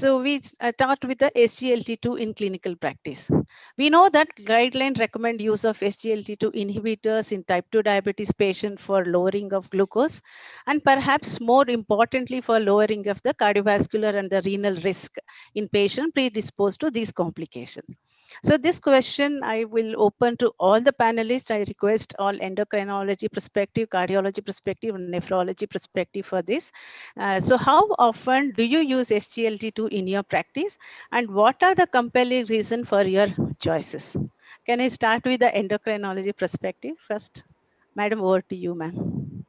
So we start with the SGLT2 in clinical practice. We know that guidelines recommend use of SGLT2 inhibitors in type 2 diabetes patient for lowering of glucose, and perhaps more importantly for lowering of the cardiovascular and the renal risk in patient predisposed to these complications. So this question I will open to all the panelists. I request all endocrinology perspective, cardiology perspective, and nephrology perspective for this. So how often do you use SGLT2 in your practice, and what are the compelling reason for your choices? Can I start with the endocrinology perspective first? Madam, over to you, ma'am.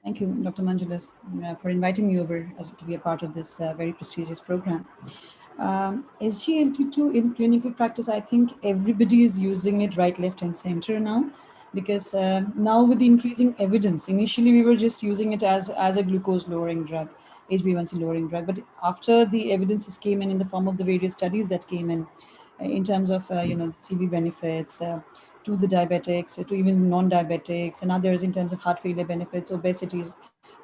Thank you, Dr. Manjulas, for inviting me over to be a part of this very prestigious program. SGLT2 in clinical practice, I think everybody is using it right, left, and center now, because now with the increasing evidence, initially we were just using it as a glucose lowering drug, HbA1c lowering drug, but after the evidences came in the form of the various studies that came in terms of CV benefits to the diabetics, to even non-diabetics, and others in terms of heart failure benefits, obesity,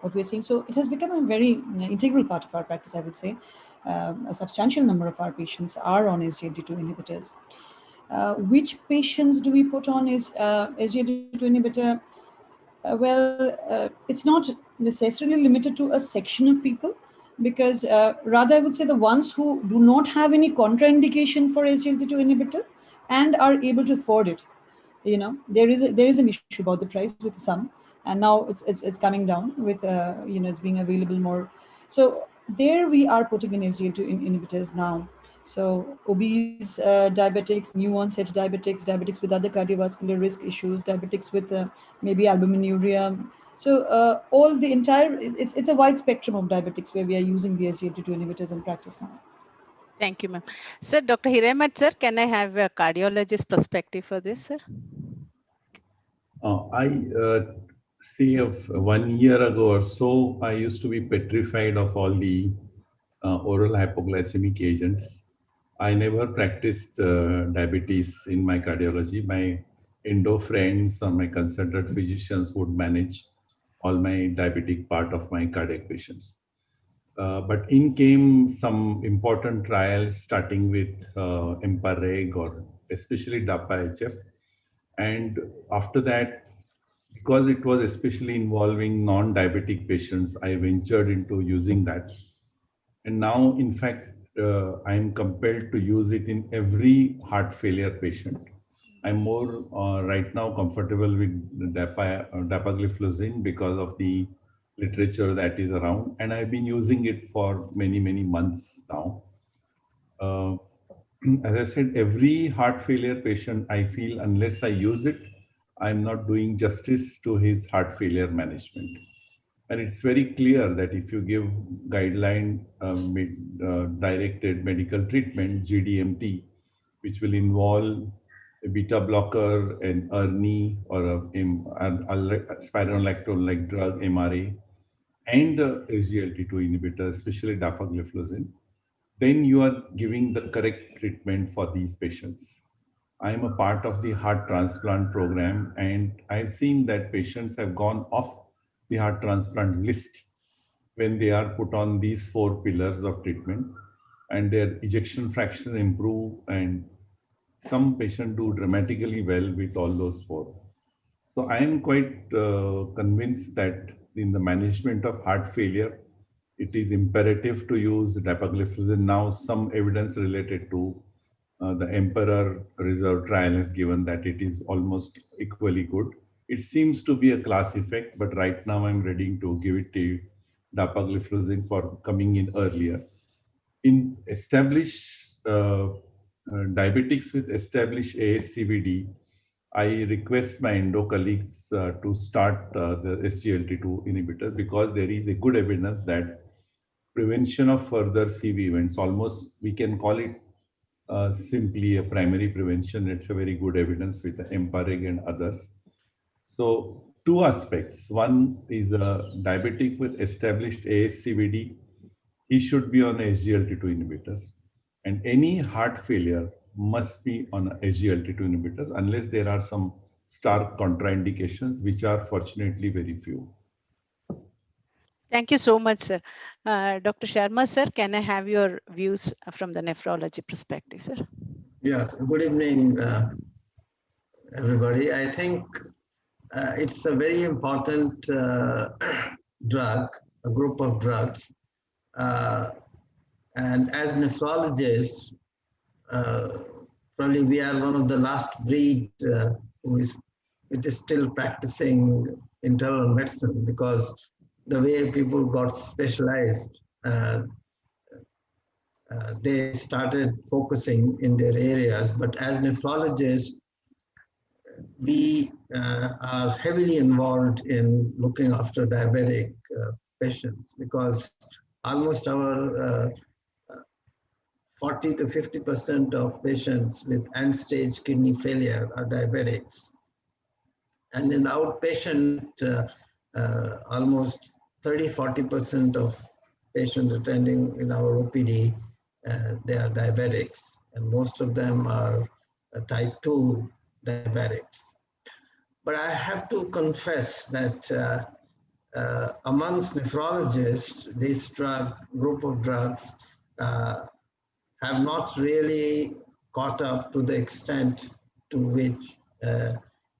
what we're seeing. So it has become a very integral part of our practice, I would say. A substantial number of our patients are on SGLT2 inhibitors. Which patients do we put on is SGLT2 inhibitor? It's not necessarily limited to a section of people, because rather I would say the ones who do not have any contraindication for SGLT2 inhibitor and are able to afford it. There is an issue about the price with some, and now it's coming down with it's being available more. So there we are putting in SGLT2 inhibitors now. So obese diabetics, new onset diabetics, diabetics with other cardiovascular risk issues, diabetics with maybe albuminuria. So all the entire, it's a wide spectrum of diabetics where we are using the SGLT2 inhibitors in practice now. Thank you, ma'am. Sir, Dr. Hiremat, sir, can I have a cardiologist perspective for this, sir? I say of 1 year ago or so, I used to be petrified of all the oral hypoglycemic agents. I never practiced diabetes in my cardiology. My endo friends or my consultant physicians would manage all my diabetic part of my cardiac patients. But in came some important trials starting with EMPA-REG or especially DAPA-HF. And after that, because it was especially involving non-diabetic patients, I ventured into using that. And now, in fact, I'm compelled to use it in every heart failure patient. I'm more right now comfortable with dapagliflozin because of the literature that is around, and I've been using it for many, many months now. Uh, as I said, every heart failure patient, I feel unless I use it, I'm not doing justice to his heart failure management. And it's very clear that if you give guideline directed medical treatment, GDMT, which will involve a beta blocker, an ERNI, or a spironolactone-like drug, MRA, and SGLT2 inhibitor, especially dapagliflozin, then you are giving the correct treatment for these patients. I am a part of the heart transplant program, and I've seen that patients have gone off the heart transplant list when they are put on these 4 pillars of treatment, and their ejection fraction improve, and some patients do dramatically well with all those 4. So I am quite convinced that in the management of heart failure, it is imperative to use dapagliflozin. Now, some evidence related to the Emperor Reserve trial has given that it is almost equally good. It seems to be a class effect, but right now I'm ready to give it to dapagliflozin for coming in earlier. In established diabetics with established ASCVD, I request my endo colleagues to start the SGLT2 inhibitor because there is a good evidence that prevention of further CV events, almost we can call it simply a primary prevention. It's a very good evidence with the EMPA-REG and others. So 2 aspects. One is a diabetic with established ASCVD. He should be on SGLT2 inhibitors. And any heart failure must be on SGLT2 inhibitors unless there are some stark contraindications, which are fortunately very few. Thank you so much, sir. Dr. Sharma, sir, can I have your views from the nephrology perspective, sir? Yeah, good evening, everybody. I think it's a very important drug, a group of drugs. Uh, and as nephrologists, uh, probably we are one of the last breed which is still practicing internal medicine, because the way people got specialized, uh, they started focusing in their areas. But as nephrologists, we are heavily involved in looking after diabetic patients, because almost our 40 to 50% of patients with end-stage kidney failure are diabetics. And in outpatient, almost 30-40% of patients attending in our OPD, they are diabetics, and most of them are type 2 diabetics. But I have to confess that amongst nephrologists, this group of drugs have not really caught up to the extent to which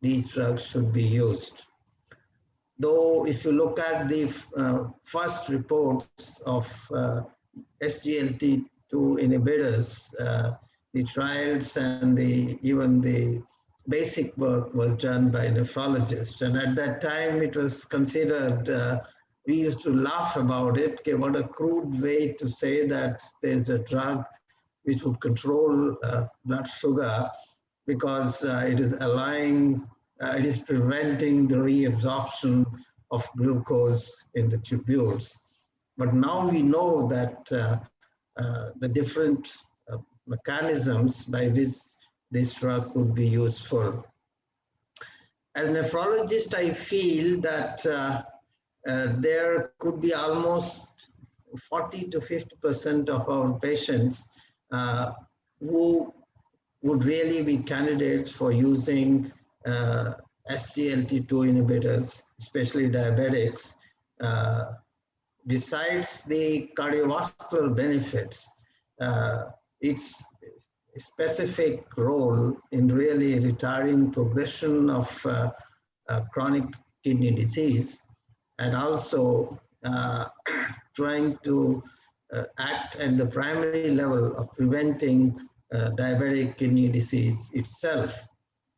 these drugs should be used. Though if you look at the first reports of SGLT2 inhibitors, the trials and even the basic work was done by nephrologists. And at that time, it was considered, we used to laugh about it. Okay, what a crude way to say that there's a drug which would control blood sugar, because it is allowing, it is preventing the reabsorption of glucose in the tubules. But now we know that the different mechanisms by which this drug could be useful. As a nephrologist, I feel that there could be almost 40 to 50% of our patients who would really be candidates for using SGLT2 inhibitors, especially diabetics. Besides the cardiovascular benefits, its specific role in really retarding progression of chronic kidney disease, and also trying to act at the primary level of preventing diabetic kidney disease itself.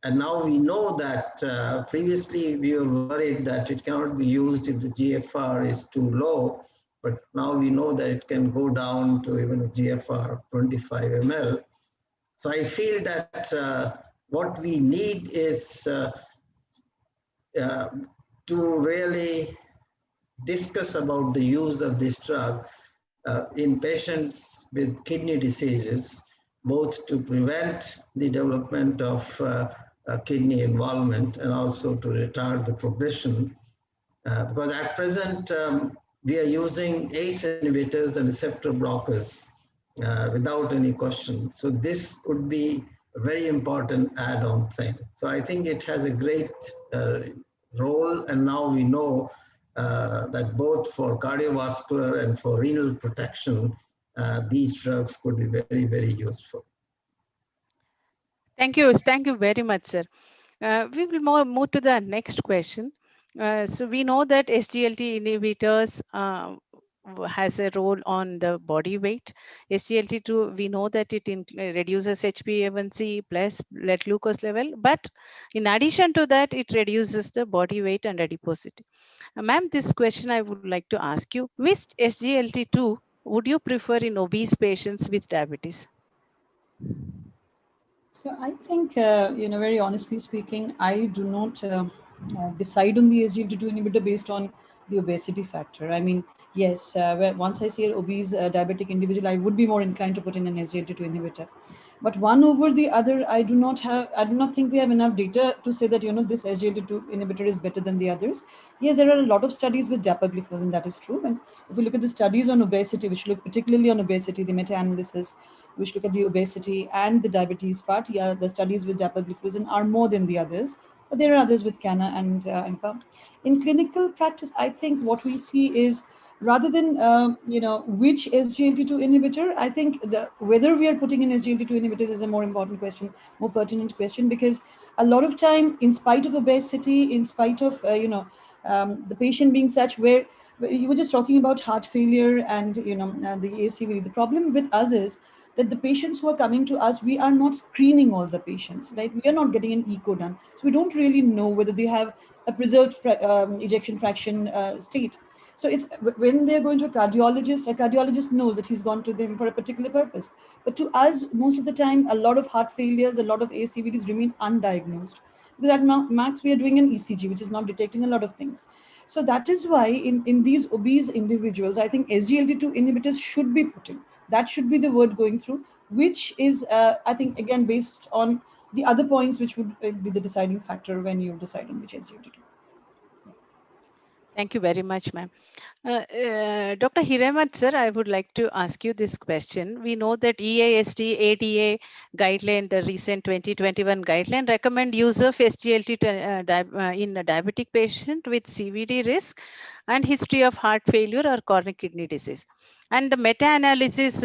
And now we know that previously we were worried that it cannot be used if the GFR is too low, but now we know that it can go down to even a GFR of 25 ml. So I feel that what we need is to really discuss about the use of this drug in patients with kidney diseases, both to prevent the development of kidney involvement and also to retard the progression. Because at present, we are using ACE inhibitors and receptor blockers without any question. So this would be a very important add-on thing. So I think it has a great role, and now we know that both for cardiovascular and for renal protection, these drugs could be very, very useful. Thank you very much, sir. We will move to the next question. So we know that SGLT inhibitors has a role on the body weight. SGLT2, we know that it reduces HbA1c plus blood glucose level, but in addition to that, it reduces the body weight and adiposity. Ma'am, this question I would like to ask you, which SGLT2 would you prefer in obese patients with diabetes? So I think, very honestly speaking, I do not decide on the SGLT2 inhibitor based on the obesity factor. I mean, yes, once I see an obese diabetic individual, I would be more inclined to put in an SGLT2 inhibitor. But one over the other, I do not think we have enough data to say that, this SGLT2 inhibitor is better than the others. Yes, there are a lot of studies with dapagliflozin, that is true. And if we look at the studies on obesity, which look particularly on obesity, the meta-analysis, which look at the obesity and the diabetes part, yeah, the studies with dapagliflozin are more than the others, but there are others with CANA and IMPA. In clinical practice, I think what we see is rather than which SGLT2 inhibitor, I think whether we are putting in SGLT2 inhibitors is a more important question, more pertinent question, because a lot of time, in spite of obesity, in spite of the patient being such, where you were just talking about heart failure and the ACVD. The problem with us is that the patients who are coming to us, we are not screening all the patients, right? We are not getting an echo done, so we don't really know whether they have a preserved ejection fraction state. So it's when they're going to a cardiologist knows that he's gone to them for a particular purpose. But to us, most of the time, a lot of heart failures, a lot of ACVDs remain undiagnosed. Because at max, we are doing an ECG, which is not detecting a lot of things. So that is why in these obese individuals, I think SGLT2 inhibitors should be put in. That should be the word going through, which is, I think, again, based on the other points, which would be the deciding factor when you decide on which SGLT2. Thank you very much, ma'am. Dr. Hiremath, sir, I would like to ask you this question. We know that EASD ADA guideline, the recent 2021 guideline, recommend use of SGLT2 in a diabetic patient with CVD risk and history of heart failure or chronic kidney disease. And the meta-analysis,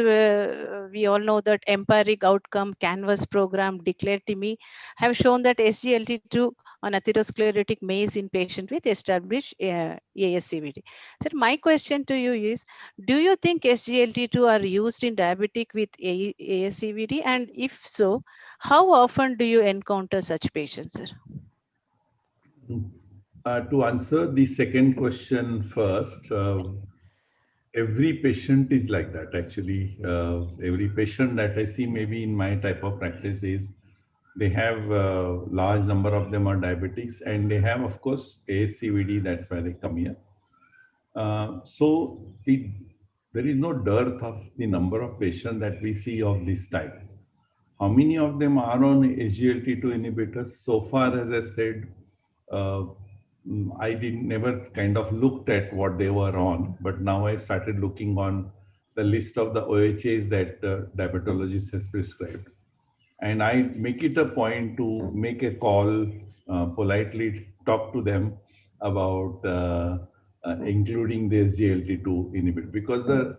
we all know that empiric outcome canvas program declared to me have shown that SGLT2 on atherosclerotic maze in patient with established ASCVD. So my question to you is, do you think SGLT2 are used in diabetic with ASCVD? And if so, how often do you encounter such patients, sir? To answer the second question first, every patient is like that actually. Every patient that I see maybe in my type of practice is they have a large number of them are diabetics and they have, of course, ASCVD. That's why they come here. So there is no dearth of the number of patients that we see of this type. How many of them are on SGLT2 inhibitors? So far, as I said, I never kind of looked at what they were on, but now I started looking on the list of the OHAs that diabetologist has prescribed. And I make it a point to make a call, politely talk to them about including the SGLT2 inhibitor, because the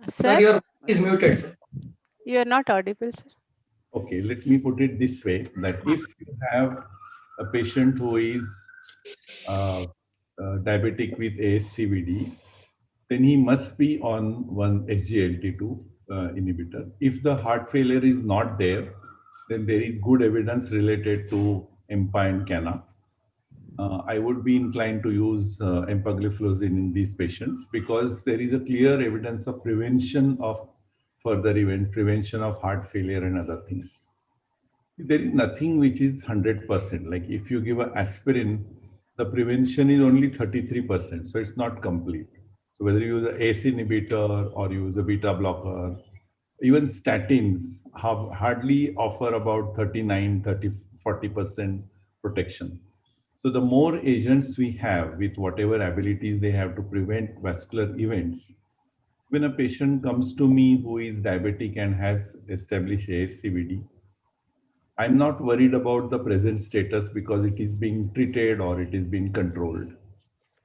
Sir, your is muted, sir. You are not audible, sir. Okay, let me put it this way, that if you have a patient who is diabetic with ASCVD, then he must be on one SGLT2 inhibitor. If the heart failure is not there, then there is good evidence related to EMPA and CANA. I would be inclined to use empagliflozin in these patients because there is a clear evidence of prevention of further event, prevention of heart failure and other things. There is nothing which is 100%. Like if you give an aspirin, the prevention is only 33%, so it's not complete. So whether you use an ACE inhibitor or use a beta blocker, even statins have hardly offer about 39, 30, 40% protection. So the more agents we have with whatever abilities they have to prevent vascular events, when a patient comes to me who is diabetic and has established ASCVD, I'm not worried about the present status because it is being treated or it is being controlled.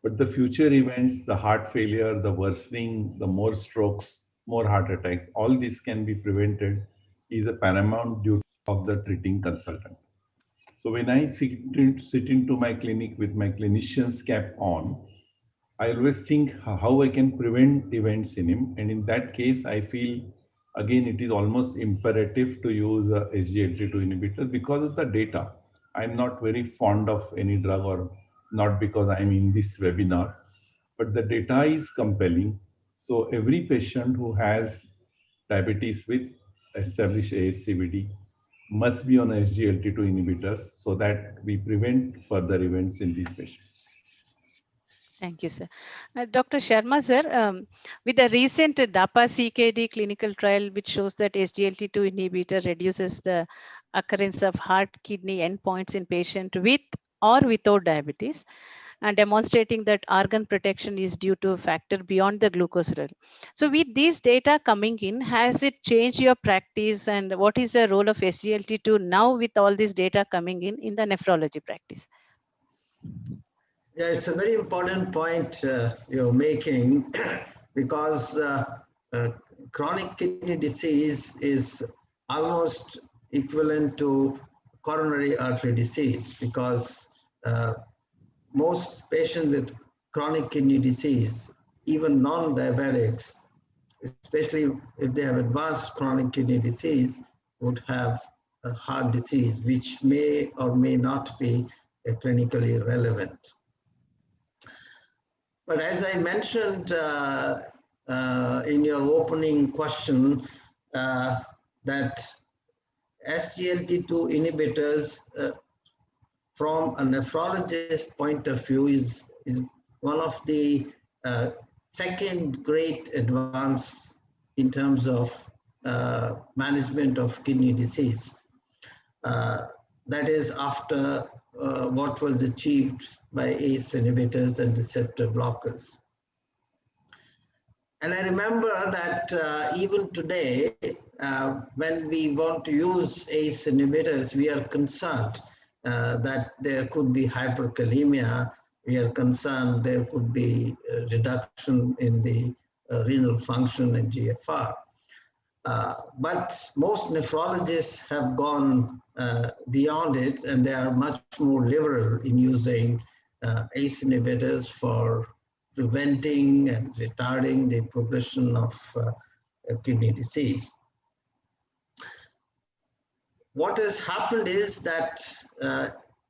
But the future events, the heart failure, the worsening, the more strokes, more heart attacks, all this can be prevented is a paramount duty of the treating consultant. So when I sit into my clinic with my clinician's cap on, I always think how I can prevent events in him. And in that case, I feel, again, it is almost imperative to use a SGLT2 inhibitor because of the data. I'm not very fond of any drug, or not because I'm in this webinar, but the data is compelling. So every patient who has diabetes with established ASCVD must be on SGLT2 inhibitors so that we prevent further events in these patients. Thank you, sir. Dr. Sharma, sir, with the recent DAPA-CKD clinical trial, which shows that SGLT2 inhibitor reduces the occurrence of heart kidney endpoints in patients with or without diabetes, and demonstrating that organ protection is due to a factor beyond the glucose level. So with these data coming in, has it changed your practice, and what is the role of SGLT2 now with all this data coming in the nephrology practice? Yeah, it's a very important point you're making because chronic kidney disease is almost equivalent to coronary artery disease because most patients with chronic kidney disease, even non-diabetics, especially if they have advanced chronic kidney disease, would have a heart disease, which may or may not be clinically relevant. But as I mentioned in your opening question, that SGLT2 inhibitors from a nephrologist point of view is one of the second great advance in terms of management of kidney disease. That is after what was achieved by ACE inhibitors and receptor blockers. And I remember that even today, when we want to use ACE inhibitors, we are concerned that there could be hyperkalemia. We are concerned there could be a reduction in the renal function and GFR. But most nephrologists have gone beyond it, and they are much more liberal in using ACE inhibitors for preventing and retarding the progression of kidney disease. What has happened is that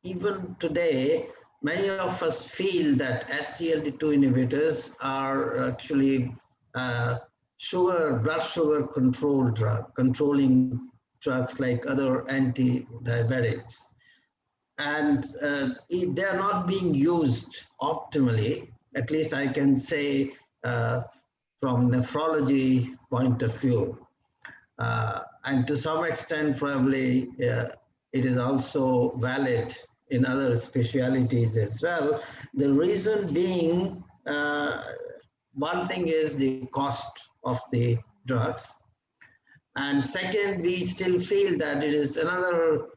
even today, many of us feel that SGLT2 inhibitors are actually blood sugar control drug, controlling drugs like other anti-diabetics. And they are not being used optimally, at least I can say from nephrology point of view. And to some extent, probably it is also valid in other specialties as well. The reason being, one thing is the cost of the drugs. And second, we still feel that it is another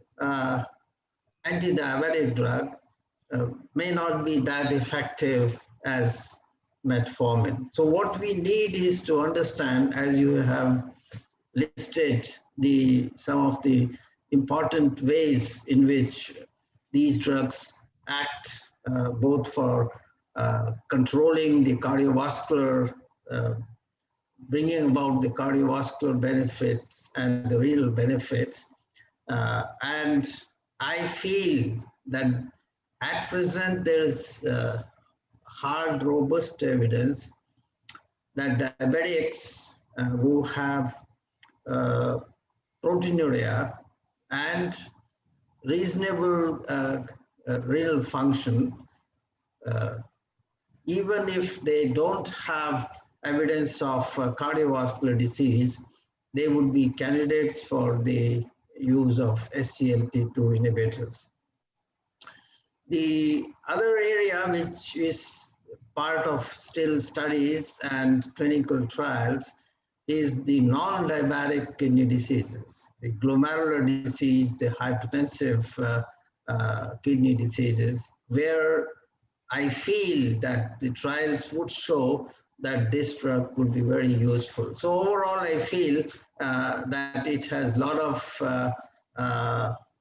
anti-diabetic drug may not be that effective as metformin. So what we need is to understand, as you have listed some of the important ways in which these drugs act, both for controlling the cardiovascular, bringing about the cardiovascular benefits and the renal benefits. And I feel that at present there is hard, robust evidence that diabetics who have proteinuria and reasonable renal function, even if they don't have evidence of cardiovascular disease, they would be candidates for the use of SGLT2 inhibitors. The other area which is part of still studies and clinical trials is the non-diabetic kidney diseases, the glomerular disease, the hypertensive kidney diseases, where I feel that the trials would show that this drug could be very useful. So overall, I feel that it has a lot of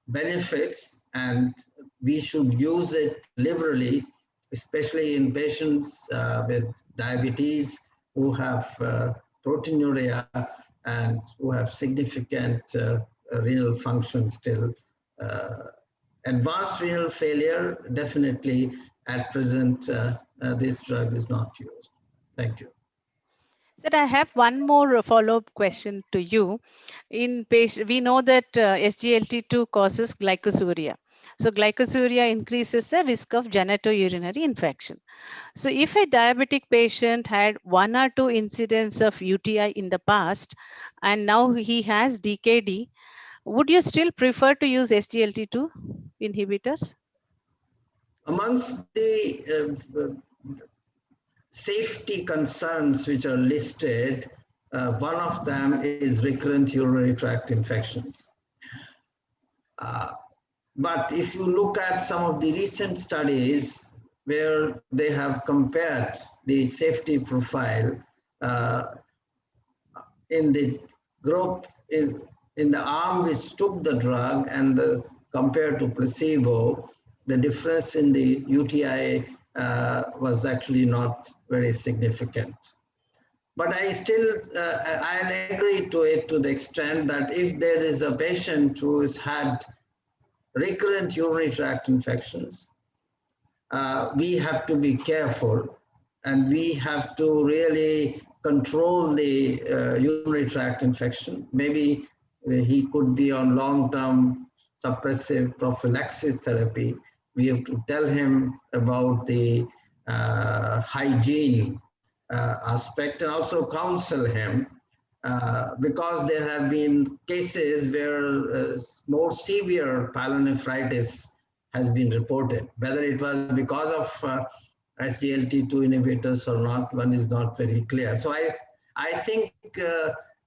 benefits, and we should use it liberally, especially in patients with diabetes who have proteinuria and who have significant renal function still. Advanced renal failure, definitely at present, this drug is not used. Thank you. Sir, I have one more follow-up question to you. In patient, we know that SGLT2 causes glycosuria. So glycosuria increases the risk of genitourinary infection. So if a diabetic patient had 1 or 2 incidents of UTI in the past, and now he has DKD, would you still prefer to use SGLT2 inhibitors? Amongst the safety concerns which are listed, one of them is recurrent urinary tract infections. But if you look at some of the recent studies where they have compared the safety profile in the group, in the arm which took the drug and compared to placebo, the difference in the UTI was actually not very significant. But I still, I'll agree to it to the extent that if there is a patient who has had recurrent urinary tract infections, we have to be careful and we have to really control the urinary tract infection. Maybe he could be on long-term suppressive prophylaxis therapy. We have to tell him about the hygiene aspect and also counsel him because there have been cases where more severe pyelonephritis has been reported. Whether it was because of SGLT2 inhibitors or not, one is not very clear. So I think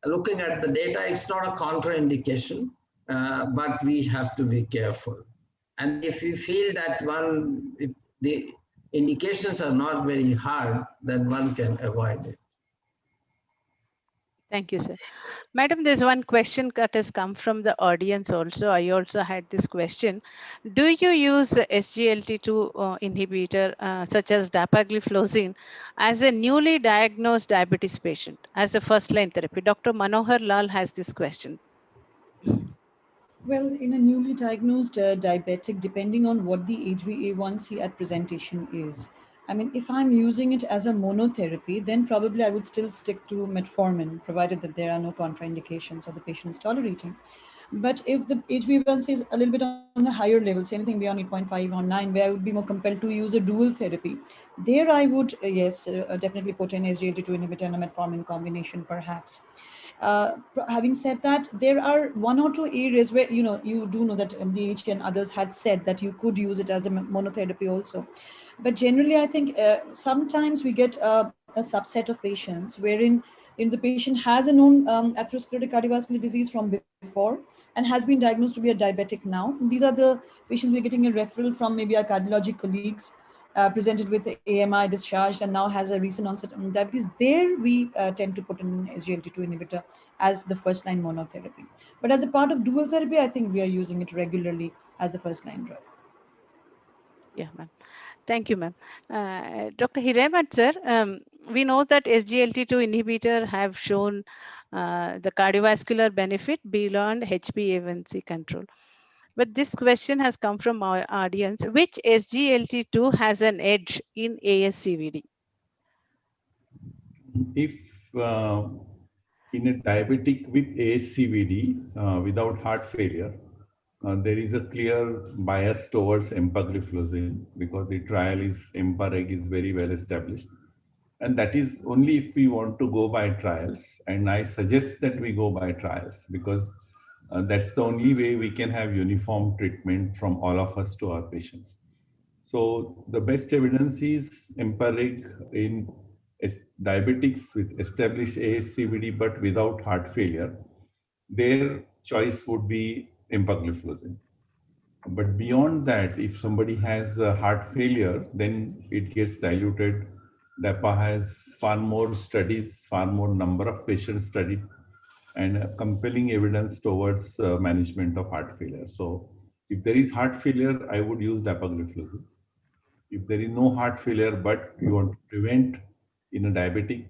looking at the data, it's not a contraindication, but we have to be careful. And if we feel that the indications are not very hard, then one can avoid it. Thank you, sir. Madam, there's one question that has come from the audience also. I also had this question. Do you use SGLT2 inhibitor such as dapagliflozin as a newly diagnosed diabetes patient as a first-line therapy? Dr. Manohar Lal has this question. Well, in a newly diagnosed diabetic, depending on what the HbA1c at presentation is, I mean, if I'm using it as a monotherapy, then probably I would still stick to metformin, provided that there are no contraindications or the patient is tolerating. But if the HbA1c is a little bit on the higher level, say anything beyond 8.5 or 9, where I would be more compelled to use a dual therapy, there I would, definitely put an SGLT2 inhibitor and a metformin combination, perhaps. Having said that, there are one or two areas where, you do know that MDH and others had said that you could use it as a monotherapy also. But generally, I think sometimes we get a subset of patients wherein the patient has a known atherosclerotic cardiovascular disease from before and has been diagnosed to be a diabetic now. These are the patients we're getting a referral from maybe our cardiology colleagues, presented with AMI, discharged, and now has a recent onset of diabetes. There we tend to put an SGLT2 inhibitor as the first line monotherapy. But as a part of dual therapy, I think we are using it regularly as the first line drug. Yeah, ma'am. Thank you, ma'am. Dr. Hiremath, sir, we know that SGLT2 inhibitor have shown the cardiovascular benefit beyond HbA1c control. But this question has come from our audience. Which SGLT2 has an edge in ASCVD? If in a diabetic with ASCVD without heart failure, there is a clear bias towards empagliflozin because the trial is EMPA-REG is very well established. And that is only if we want to go by trials. And I suggest that we go by trials because that's the only way we can have uniform treatment from all of us to our patients. So the best evidence is EMPA-REG in diabetics with established ASCVD but without heart failure. Their choice would be empagliflozin. But beyond that, if somebody has heart failure, then it gets diluted. DAPA has far more studies, far more number of patients studied, and compelling evidence towards management of heart failure. So if there is heart failure, I would use dapagliflozin. If there is no heart failure, but you want to prevent in a diabetic,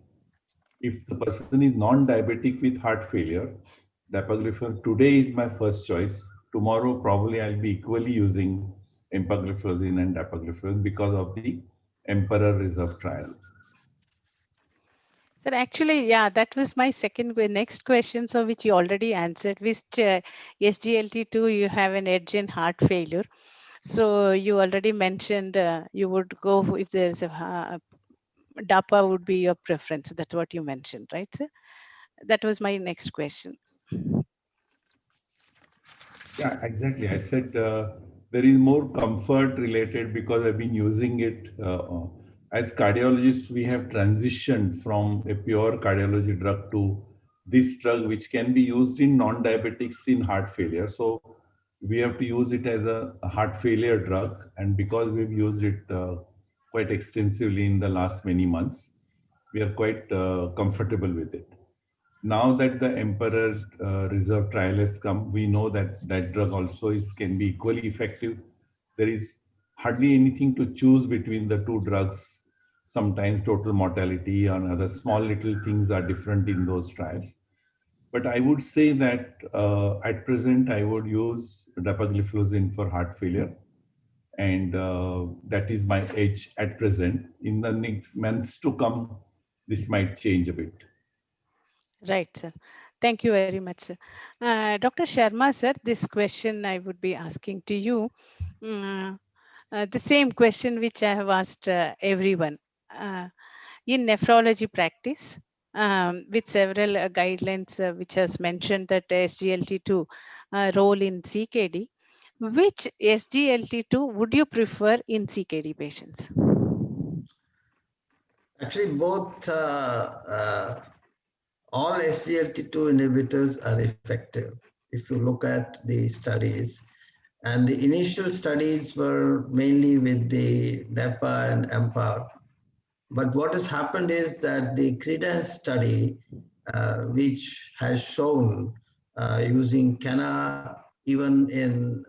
if the person is non-diabetic with heart failure, dapagliflozin today is my first choice. Tomorrow, probably I'll be equally using empagliflozin and dapagliflozin because of the Emperor Reserve trial. Sir, actually, yeah, that was my next question, so which you already answered. With SGLT2, you have an edge in heart failure. So you already mentioned you would go if there's a DAPA would be your preference. That's what you mentioned, right, sir? That was my next question. Yeah, exactly. I said there there is more comfort related because I've been using it. As cardiologists, we have transitioned from a pure cardiology drug to this drug, which can be used in non-diabetics in heart failure. So we have to use it as a heart failure drug. And because we've used it quite extensively in the last many months, we are quite comfortable with it. Now that the Emperor Reserve trial has come, we know that that drug also can be equally effective. There is hardly anything to choose between the two drugs. Sometimes total mortality and other small little things are different in those trials. But I would say that at present, I would use dapagliflozin for heart failure. And that is my edge at present. In the next months to come, this might change a bit. Right, sir. Thank you very much, sir. Dr. Sharma, sir, this question I would be asking to you. The same question which I have asked everyone. In nephrology practice, with several guidelines which has mentioned that SGLT2 role in CKD, which SGLT2 would you prefer in CKD patients? Actually, all SGLT2 inhibitors are effective if you look at the studies. And the initial studies were mainly with the DAPA and EMPA. But what has happened is that the CREDENCE study, which has shown using CANA even in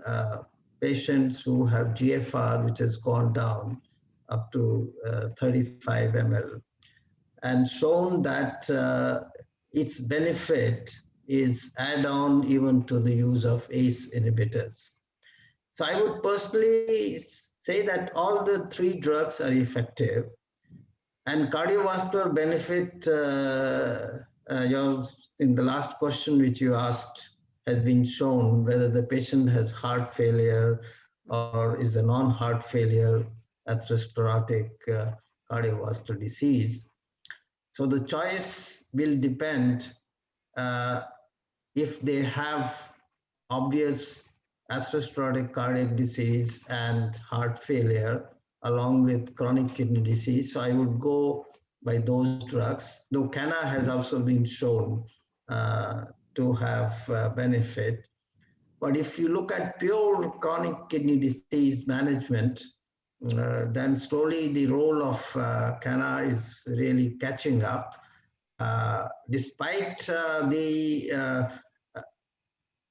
patients who have GFR, which has gone down up to 35 ml, and shown that its benefit is add-on even to the use of ACE inhibitors. So I would personally say that all the three drugs are effective. And cardiovascular benefit, in the last question which you asked, has been shown whether the patient has heart failure or is a non-heart failure atherosclerotic cardiovascular disease. So the choice will depend if they have obvious atherosclerotic cardiac disease and heart failure along with chronic kidney disease. So I would go by those drugs, though CANA has also been shown to have benefit. But if you look at pure chronic kidney disease management, then slowly the role of CANA is really catching up. Despite the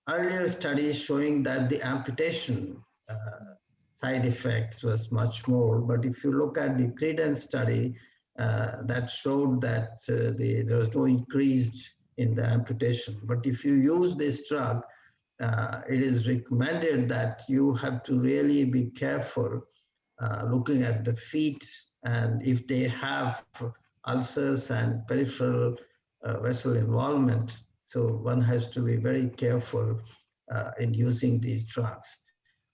earlier studies showing that the amputation side effects was much more. But if you look at the CREDENCE study, that showed that there was no increase in the amputation. But if you use this drug, it is recommended that you have to really be careful looking at the feet, and if they have ulcers and peripheral vessel involvement. So one has to be very careful in using these drugs.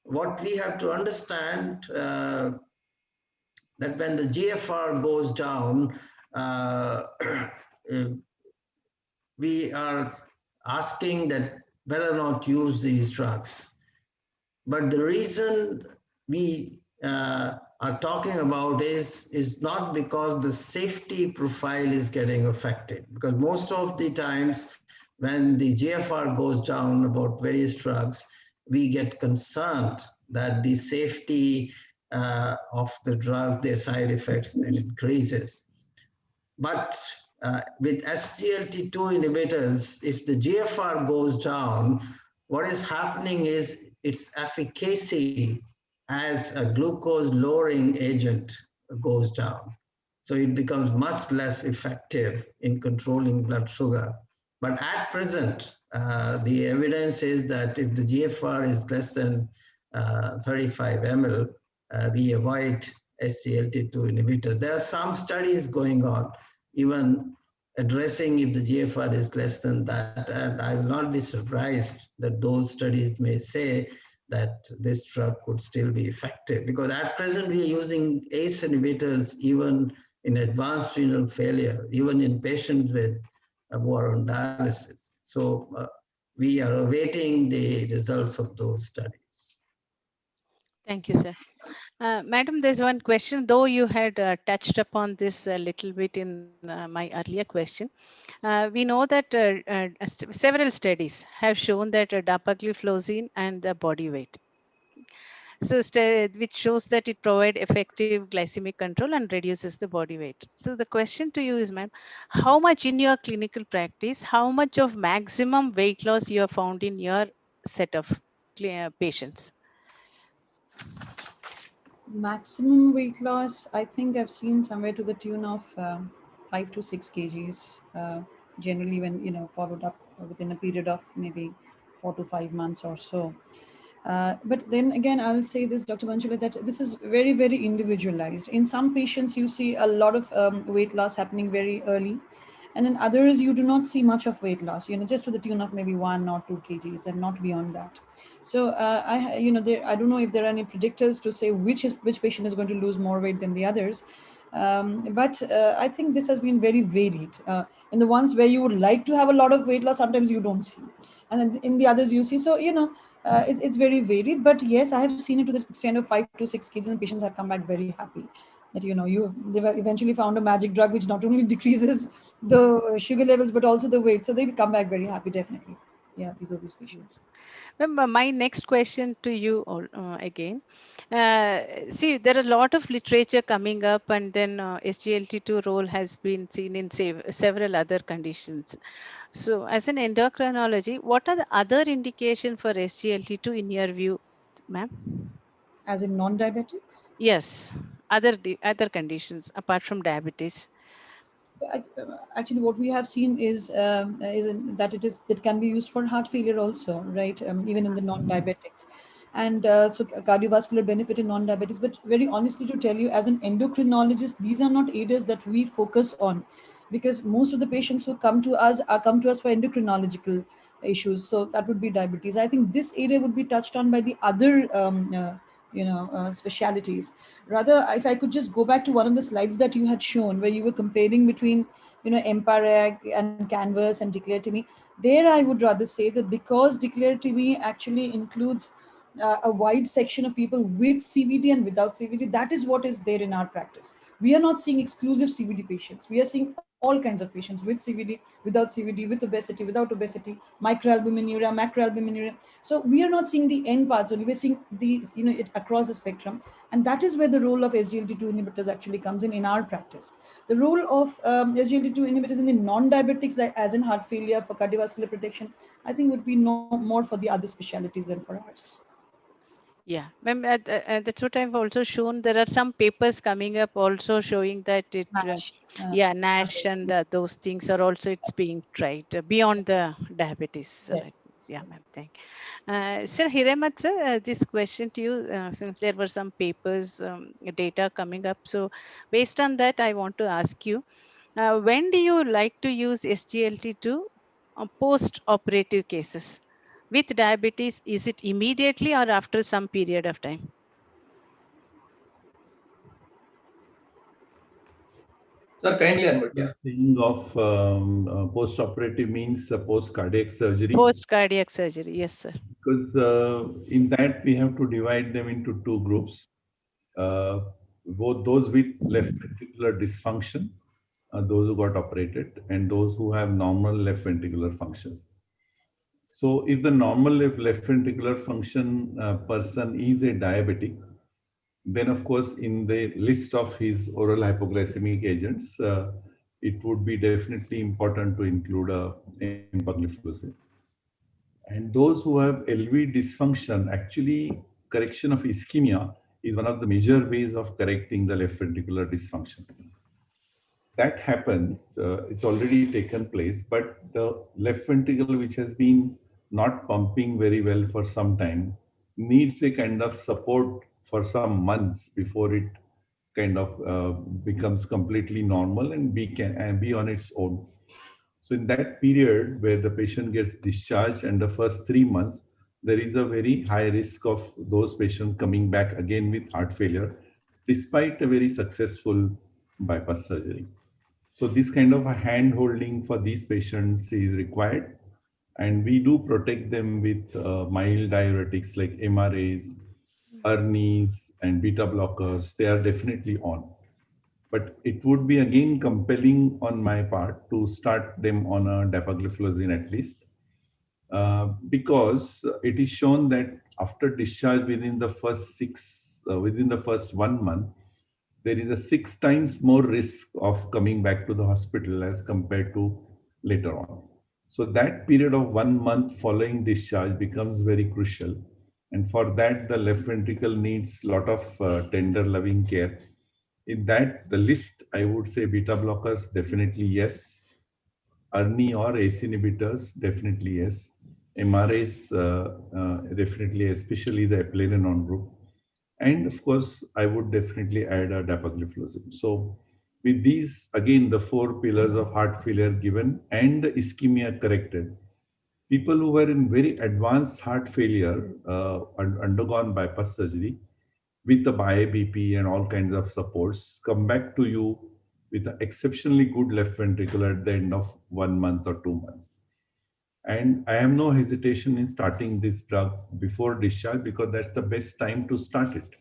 What we have to understand that when the GFR goes down, we are asking that better not use these drugs. But the reason we are talking about is not because the safety profile is getting affected, because most of the times when the GFR goes down about various drugs, we get concerned that the safety of the drug, their side effects, it increases. But with SGLT2 inhibitors, if the GFR goes down, what is happening is its efficacy as a glucose lowering agent goes down. So it becomes much less effective in controlling blood sugar. But at present, the evidence is that if the GFR is less than 35 ml, we avoid SGLT2 inhibitors. There are some studies going on, even addressing if the GFR is less than that. And I will not be surprised that those studies may say that this drug could still be effective, because at present we are using ACE inhibitors even in advanced renal failure, even in patients with who are on dialysis. So we are awaiting the results of those studies. Thank you, sir. Madam, there's one question, though you had touched upon this a little bit in my earlier question. We know that several studies have shown that dapagliflozin and the body weight. So, which shows that it provides effective glycemic control and reduces the body weight. So, the question to you is, ma'am, how much in your clinical practice, how much of maximum weight loss you have found in your set of patients? Maximum weight loss, I think I've seen somewhere to the tune of 5 to 6 kgs, generally when, followed up within a period of maybe 4 to 5 months or so. But then again, I'll say this, Dr. Manchula, that this is very, very individualized. In some patients, you see a lot of weight loss happening very early. And in others, you do not see much of weight loss, just to the tune of maybe 1 or 2 kgs and not beyond that. So I don't know if there are any predictors to say which patient is going to lose more weight than the others. But I think this has been very varied. In the ones where you would like to have a lot of weight loss, sometimes you don't see. And then in the others you see. So, it's very varied. But yes, I have seen it to the extent of 5 to 6 kgs and patients have come back very happy. That, they've eventually found a magic drug which not only decreases the sugar levels, but also the weight. So they come back very happy, definitely. Yeah, these obese patients. My next question to you again. See, there are a lot of literature coming up, and then SGLT2 role has been seen in several other conditions. So, as an endocrinology, what are the other indication for SGLT2 in your view, ma'am? As in non-diabetics? Yes, other conditions apart from diabetes. Actually, what we have seen is that it can be used for heart failure also, right? Even in the non-diabetics, and so cardiovascular benefit in non-diabetics. But very honestly, to tell you, as an endocrinologist, these are not areas that we focus on, because most of the patients who come to us come to us for endocrinological issues. So that would be diabetes. I think this area would be touched on by the other specialities. Rather, if I could just go back to one of the slides that you had shown where you were comparing between EMPA-REG and Canvas and Declare to Me, there I would rather say that because Declare to Me actually includes a wide section of people with CVD and without CVD, that is what is there in our practice. We are not seeing exclusive CVD patients. We are seeing all kinds of patients with CVD, without CVD, with obesity, without obesity, microalbuminuria, macroalbuminuria. So we are not seeing the end parts only. We're seeing these, it across the spectrum. And that is where the role of SGLT2 inhibitors actually comes in our practice. The role of SGLT2 inhibitors in the non-diabetics, like as in heart failure, for cardiovascular protection, I think would be no more for the other specialties than for ours. Yeah, ma'am, that's what I've also shown. There are some papers coming up also showing that it, NASH. NASH and those things are also it's being tried beyond the diabetes. Yes. Right? Yeah, ma'am. Thank you. Sir Hiremat, sir, this question to you, since there were some papers, data coming up. So based on that, I want to ask you, when do you like to use SGLT2 post-operative cases? With diabetes, is it immediately or after some period of time? Sir, kindly unmute. Yeah. Thing of post-operative means post-cardiac surgery. Post-cardiac surgery, yes, sir. Because in that we have to divide them into two groups. Both those with left ventricular dysfunction, those who got operated, and those who have normal left ventricular functions. So if the normal left ventricular function person is a diabetic, then of course in the list of his oral hypoglycemic agents, it would be definitely important to include empagliflozin. And those who have LV dysfunction, actually correction of ischemia is one of the major ways of correcting the left ventricular dysfunction. That happens, it's already taken place, but the left ventricle, which has been not pumping very well for some time, needs a kind of support for some months before it kind of becomes completely normal and be on its own. So in that period where the patient gets discharged and the first 3 months, there is a very high risk of those patients coming back again with heart failure, despite a very successful bypass surgery. So this kind of a hand holding for these patients is required. And we do protect them with mild diuretics like MRAs Ernies and beta blockers, they are definitely on. But it would be again compelling on my part to start them on a dapagliflozin at least, because it is shown that after discharge within the first 1 month, there is a 6 times more risk of coming back to the hospital as compared to later on. So that period of 1 month following discharge becomes very crucial. And for that, the left ventricle needs a lot of tender loving care. In that, the list, I would say beta blockers, definitely yes. ERNI or ACE inhibitors, definitely yes. MRAs, definitely, especially the eplerenone group. And of course, I would definitely add a dapagliflozin. So with these, again, the 4 pillars of heart failure given and ischemia corrected, people who were in very advanced heart failure, undergone bypass surgery with the BIBP and all kinds of supports, come back to you with an exceptionally good left ventricle at the end of 1 month or 2 months. And I have no hesitation in starting this drug before discharge because that's the best time to start it.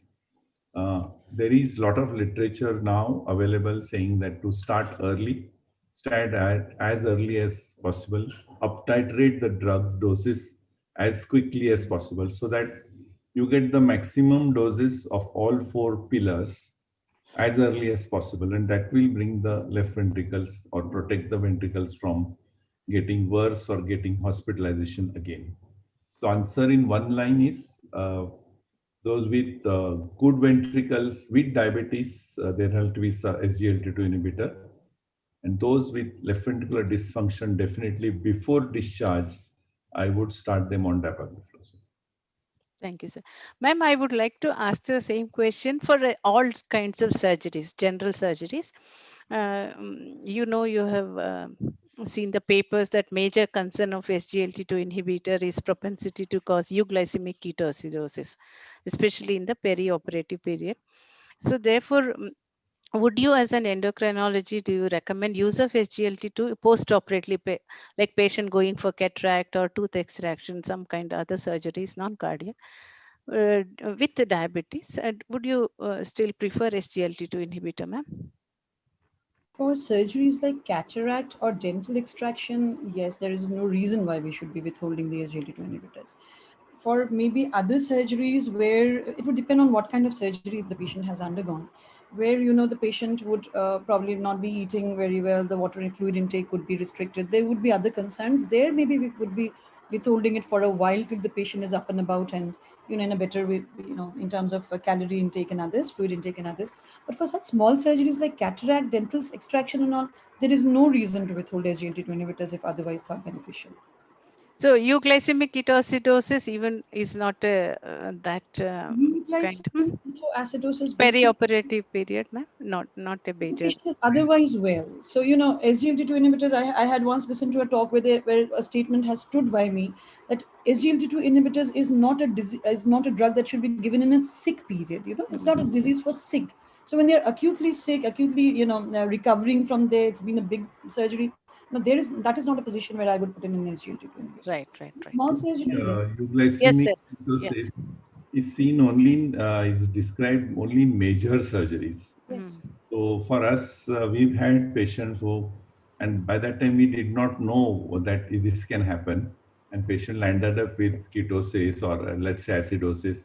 There is a lot of literature now available saying that to start early, start at as early as possible, uptitrate the drugs doses as quickly as possible so that you get the maximum doses of all 4 pillars as early as possible, and that will bring the left ventricles or protect the ventricles from getting worse or getting hospitalization again. So answer in one line is those with good ventricles with diabetes, there have to be SGLT2 inhibitor. And those with left ventricular dysfunction, definitely before discharge, I would start them on dapagliflozin. Thank you, sir. Ma'am, I would like to ask the same question for all kinds of surgeries, general surgeries. You have seen the papers that major concern of SGLT2 inhibitor is propensity to cause euglycemic ketoacidosis, especially in the perioperative period. So therefore, would you as an endocrinology, do you recommend use of SGLT2 post-operatively, like patient going for cataract or tooth extraction, some kind of other surgeries, non-cardiac, with the diabetes? And would you still prefer SGLT2 inhibitor, ma'am? For surgeries like cataract or dental extraction, yes, there is no reason why we should be withholding the SGLT2 inhibitors. For maybe other surgeries where it would depend on what kind of surgery the patient has undergone, where the patient would probably not be eating very well, the water and fluid intake would be restricted, there would be other concerns. There maybe we would be withholding it for a while till the patient is up and about and in a better way, in terms of calorie intake and others, fluid intake and others. But for such small surgeries like cataract, dental extraction and all, there is no reason to withhold SGLT2 inhibitors if otherwise thought beneficial. So euglycemic ketoacidosis even is not a that kind of Ketoacidosis perioperative period, ma'am? Not a major. otherwise well. So SGLT2 inhibitors. I had once listened to a talk where a statement has stood by me that SGLT2 inhibitors is not a drug that should be given in a sick period. It's not a disease for sick. So when they're acutely sick, acutely recovering from there, it's been a big surgery. No, that is not a position where I would put in an SGLT2 inhibitor. Right. Small surgery, yes. Euglycemic Yes, sir. ketosis is seen only is described only in major surgeries. Yes. So for us, we've had patients who, and by that time we did not know that this can happen, and patient landed up with ketosis or let's say acidosis,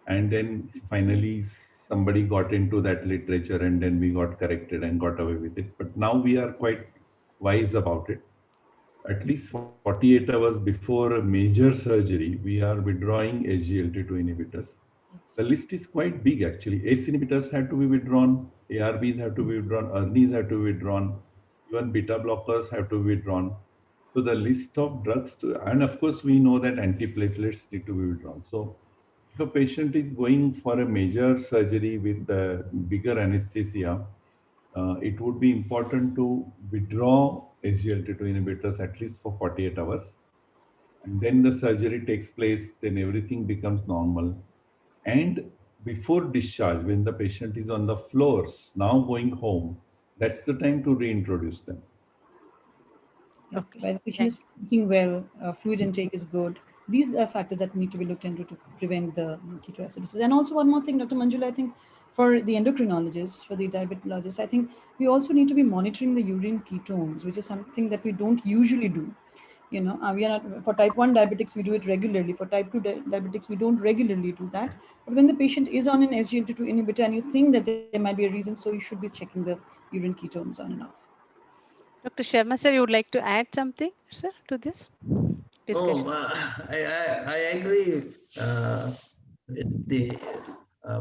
and then finally somebody got into that literature, and then we got corrected and got away with it. But now we are quite wise about it. At least 48 hours before a major surgery, we are withdrawing SGLT2 inhibitors. The list is quite big actually. ACE inhibitors have to be withdrawn, ARBs have to be withdrawn, ERNIs have to be withdrawn, even beta blockers have to be withdrawn. So the list of drugs, and of course we know that antiplatelets need to be withdrawn. So if a patient is going for a major surgery with bigger anesthesia, it would be important to withdraw SGLT2 inhibitors at least for 48 hours. And then the surgery takes place, then everything becomes normal. And before discharge, when the patient is on the floors, now going home, that's the time to reintroduce them. Okay. When the patient is eating well, fluid intake is good, these are factors that need to be looked into to prevent the ketoacidosis. And also one more thing, Dr. Manjula, I think for the endocrinologists, for the diabetologists, I think we also need to be monitoring the urine ketones, which is something that we don't usually do. We are not, for type 1 diabetics, we do it regularly. For type 2 diabetics, we don't regularly do that. But when the patient is on an SGLT2 inhibitor and you think that there might be a reason, so you should be checking the urine ketones on and off. Dr. Sharma, sir, you would like to add something, sir, to this discussion? I agree with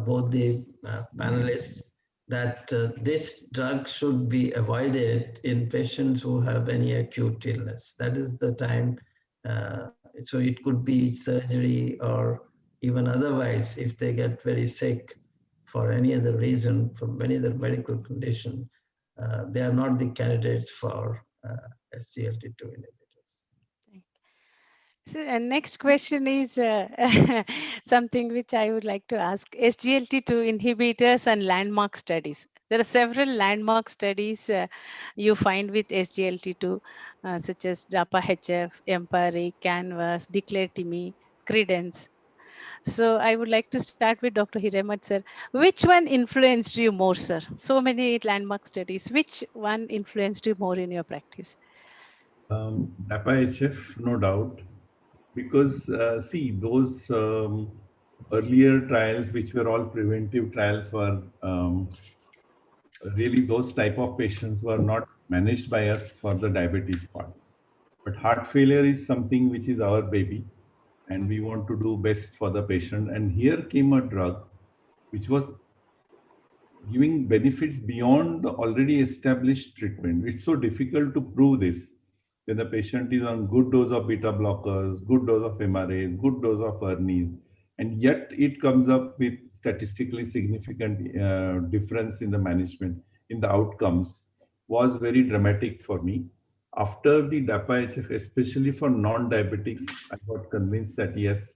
both the panelists that this drug should be avoided in patients who have any acute illness. That is the time. So it could be surgery or even otherwise, if they get very sick for any other reason, from any other medical condition, they are not the candidates for SGLT2 inhibitors. So, next question is something which I would like to ask. SGLT2 inhibitors and landmark studies. There are several landmark studies you find with SGLT2, such as DAPA-HF, EMPIRE, CANVAS, DECLARE-TIMI, CREDENCE. So I would like to start with Dr. Hiremath, sir. Which one influenced you more, sir? So many landmark studies. Which one influenced you more in your practice? DAPA-HF, no doubt, because see, those earlier trials, which were all preventive trials, were really those type of patients were not managed by us for the diabetes part. But heart failure is something which is our baby, and we want to do best for the patient. And here came a drug which was giving benefits beyond the already established treatment. It's so difficult to prove this when the patient is on good dose of beta blockers, good dose of MRAs, good dose of ERNIs, and yet it comes up with statistically significant difference in the management, in the outcomes, was very dramatic for me. After the DAPA-HF, especially for non-diabetics, I got convinced that yes,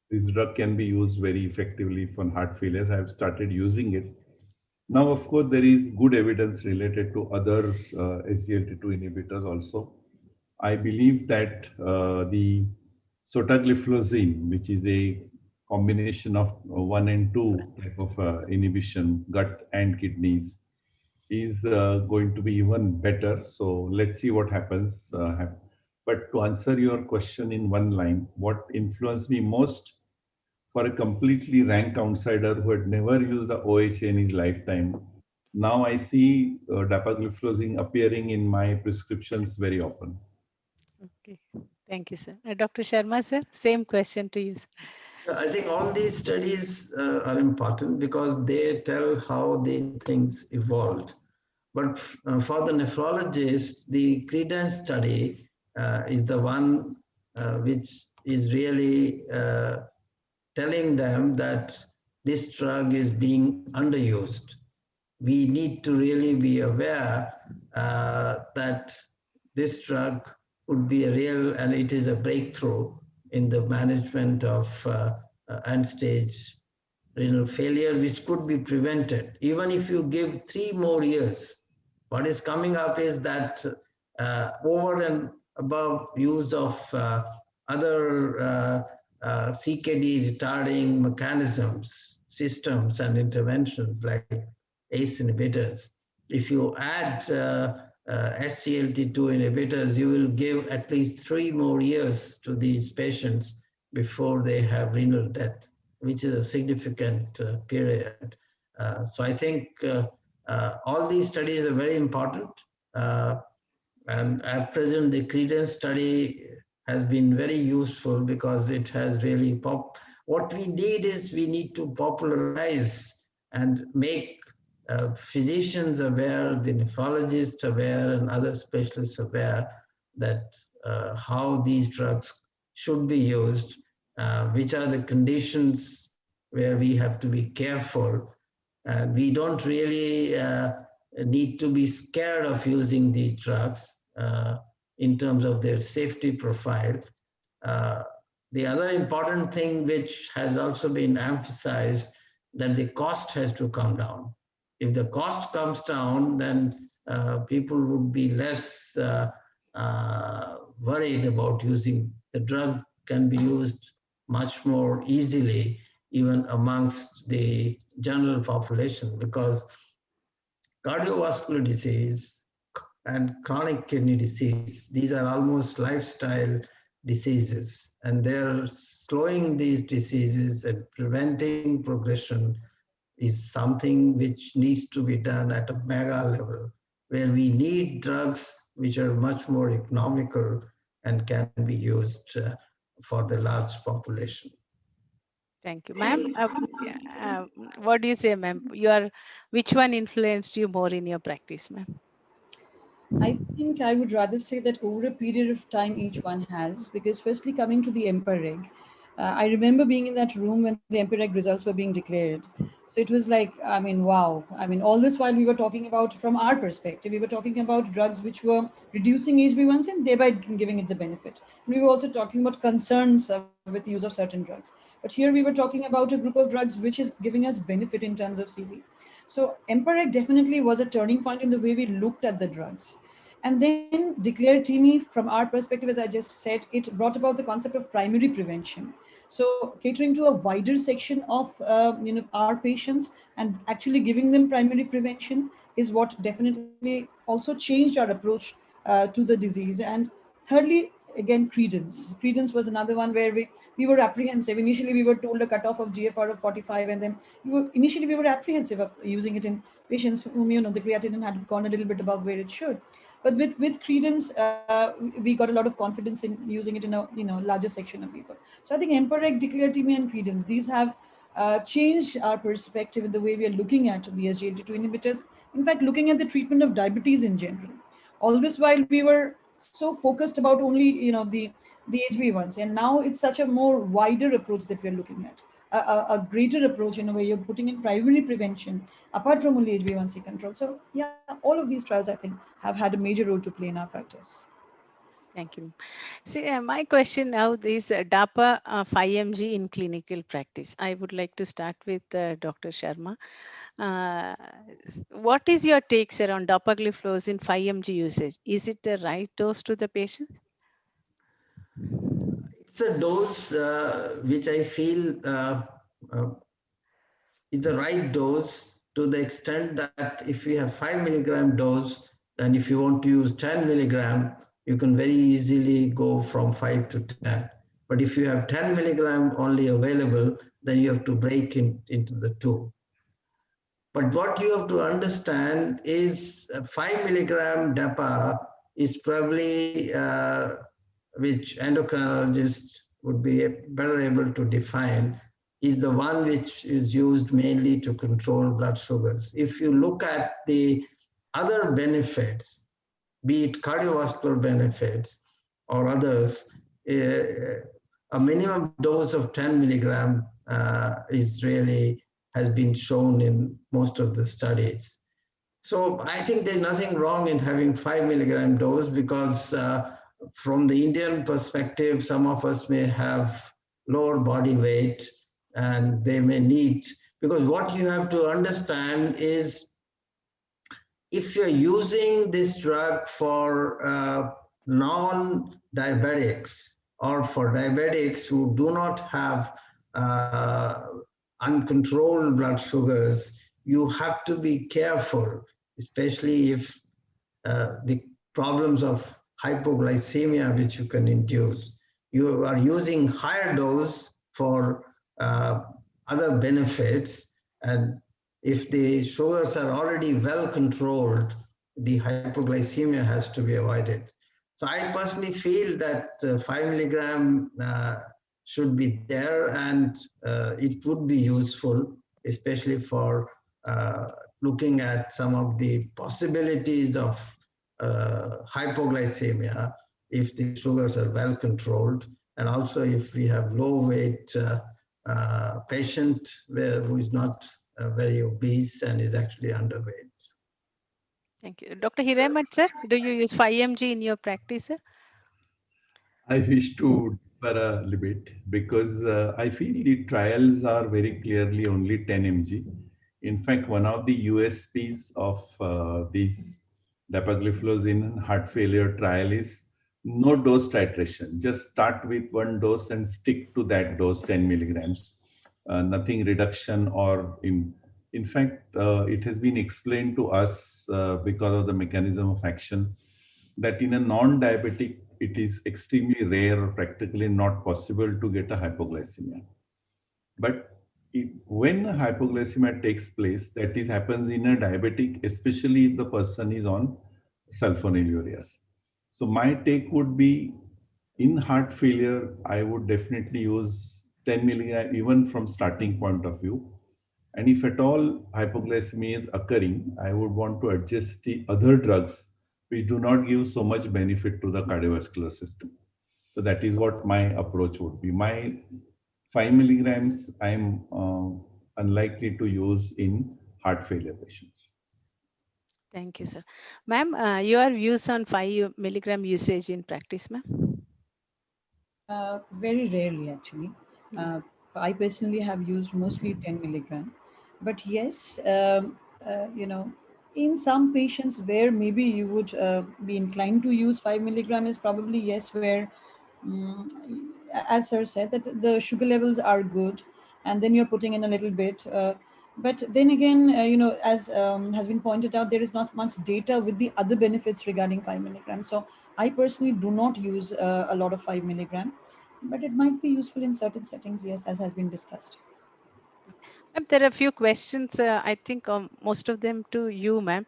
this drug can be used very effectively for heart failures. I have started using it. Now, of course, there is good evidence related to other SGLT2 inhibitors also. I believe that the sotagliflozin, which is a combination of 1 and 2 type of inhibition, gut and kidneys, is going to be even better. So let's see what happens. But to answer your question in one line, what influenced me most, for a completely rank outsider who had never used the OHA in his lifetime, now I see dapagliflozin appearing in my prescriptions very often. Okay, thank you, sir. Dr. Sharma, sir, same question to you, sir. I think all these studies are important because they tell how the things evolved. But for the nephrologist, the CREDENCE study is the one which is really telling them that this drug is being underused. We need to really be aware that this drug would be a real, and it is a breakthrough in the management of end-stage renal failure, which could be prevented. Even if you give 3 more years, what is coming up is that over and above use of other CKD retarding mechanisms, systems and interventions like ACE inhibitors, if you add SGLT2 inhibitors, you will give at least 3 more years to these patients before they have renal death, which is a significant period. So I think all these studies are very important. And at present, the CREDENCE study has been very useful because it has really what we need is we need to popularize and make physicians aware, the nephrologists aware, and other specialists aware that how these drugs should be used, which are the conditions where we have to be careful. We don't really need to be scared of using these drugs in terms of their safety profile. The other important thing which has also been emphasized, that the cost has to come down. If the cost comes down, then people would be less worried about using the drug. can be used much more easily even amongst the general population, because cardiovascular disease and chronic kidney disease, these are almost lifestyle diseases, and they're slowing these diseases and preventing progression is something which needs to be done at a mega level, where we need drugs which are much more economical and can be used for the large population. Thank you, ma'am. What do you say, ma'am? Which one influenced you more in your practice, ma'am? I think I would rather say that over a period of time each one has, because firstly coming to the EMPA-REG, I remember being in that room when the EMPA-REG results were being declared. So it was like, I mean, wow. I mean, all this while we were talking about, from our perspective, we were talking about drugs which were reducing HbA1c and thereby giving it the benefit. And we were also talking about concerns with the use of certain drugs. But here we were talking about a group of drugs which is giving us benefit in terms of CV. So EMPA-REG definitely was a turning point in the way we looked at the drugs. And then Declare TIMI, from our perspective, as I just said, it brought about the concept of primary prevention. So catering to a wider section of our patients and actually giving them primary prevention is what definitely also changed our approach to the disease. And thirdly, again, credence. Credence was another one where we were apprehensive. Initially, we were told a cutoff of GFR of 45, and then initially we were apprehensive of using it in patients whom the creatinine had gone a little bit above where it should. But with credence, we got a lot of confidence in using it in a larger section of people. So I think EMPA-REG, Declare TIMI, and credence, these have changed our perspective in the way we are looking at the SGLT2 inhibitors. In fact, looking at the treatment of diabetes in general. All this while we were so focused about only the HbA1c, and now it's such a more wider approach that we're looking at. A greater approach in a way you're putting in primary prevention apart from only HbA1c control. So yeah, all of these trials I think have had a major role to play in our practice. Thank you. See, my question now is DAPA 5mg in clinical practice. I would like to start with Dr. Sharma. What is your takes around dapagliflozin 5mg usage? Is it the right dose to the patient? It's a dose which I feel is the right dose, to the extent that if you have 5 milligram dose, and if you want to use 10 milligram, you can very easily go from 5 to 10. But if you have 10 milligram only available, then you have to break into the two. But what you have to understand is 5 milligram DAPA is probably, which endocrinologists would be better able to define, is the one which is used mainly to control blood sugars. If you look at the other benefits, be it cardiovascular benefits or others, a minimum dose of 10 milligram has been shown in most of the studies. So I think there's nothing wrong in having 5 milligram dose, because from the Indian perspective, some of us may have lower body weight and they may need, because what you have to understand is, if you're using this drug for non-diabetics or for diabetics who do not have uncontrolled blood sugars, you have to be careful, especially if the problems of hypoglycemia which you can induce. You are using higher dose for other benefits, and if the sugars are already well controlled, the hypoglycemia has to be avoided. So I personally feel that 5 milligram should be there, and it would be useful, especially for looking at some of the possibilities of hypoglycemia if the sugars are well controlled, and also if we have low weight patient who is not very obese and is actually underweight. Thank you. Dr. Hiremat, sir, do you use 5mg in your practice, sir? I wish to differ a little bit, because I feel the trials are very clearly only 10 mg. In fact, one of the USPs of these dapagliflozin heart failure trial is no dose titration. Just start with one dose and stick to that dose, 10 milligrams. Nothing reduction or in fact, it has been explained to us because of the mechanism of action that in a non-diabetic, it is extremely rare or practically not possible to get a hypoglycemia. But when hypoglycemia takes place, that is happens in a diabetic, especially if the person is on sulfonylureas. So my take would be in heart failure, I would definitely use 10 milligram even from starting point of view. And if at all hypoglycemia is occurring, I would want to adjust the other drugs which do not give so much benefit to the cardiovascular system. So that is what my approach would be. My 5 milligrams I'm unlikely to use in heart failure patients. Thank you, sir. Ma'am, your views on 5 milligram usage in practice, ma'am? Very rarely, actually. I personally have used mostly 10 milligram. But yes, in some patients where maybe you would be inclined to use 5 milligram is probably yes, where, mm, as sir said, that the sugar levels are good, and then you're putting in a little bit. But then again, as has been pointed out, there is not much data with the other benefits regarding 5 milligram. So I personally do not use a lot of 5 milligram, but it might be useful in certain settings, yes, as has been discussed. Ma'am, there are a few questions, I think most of them to you, ma'am,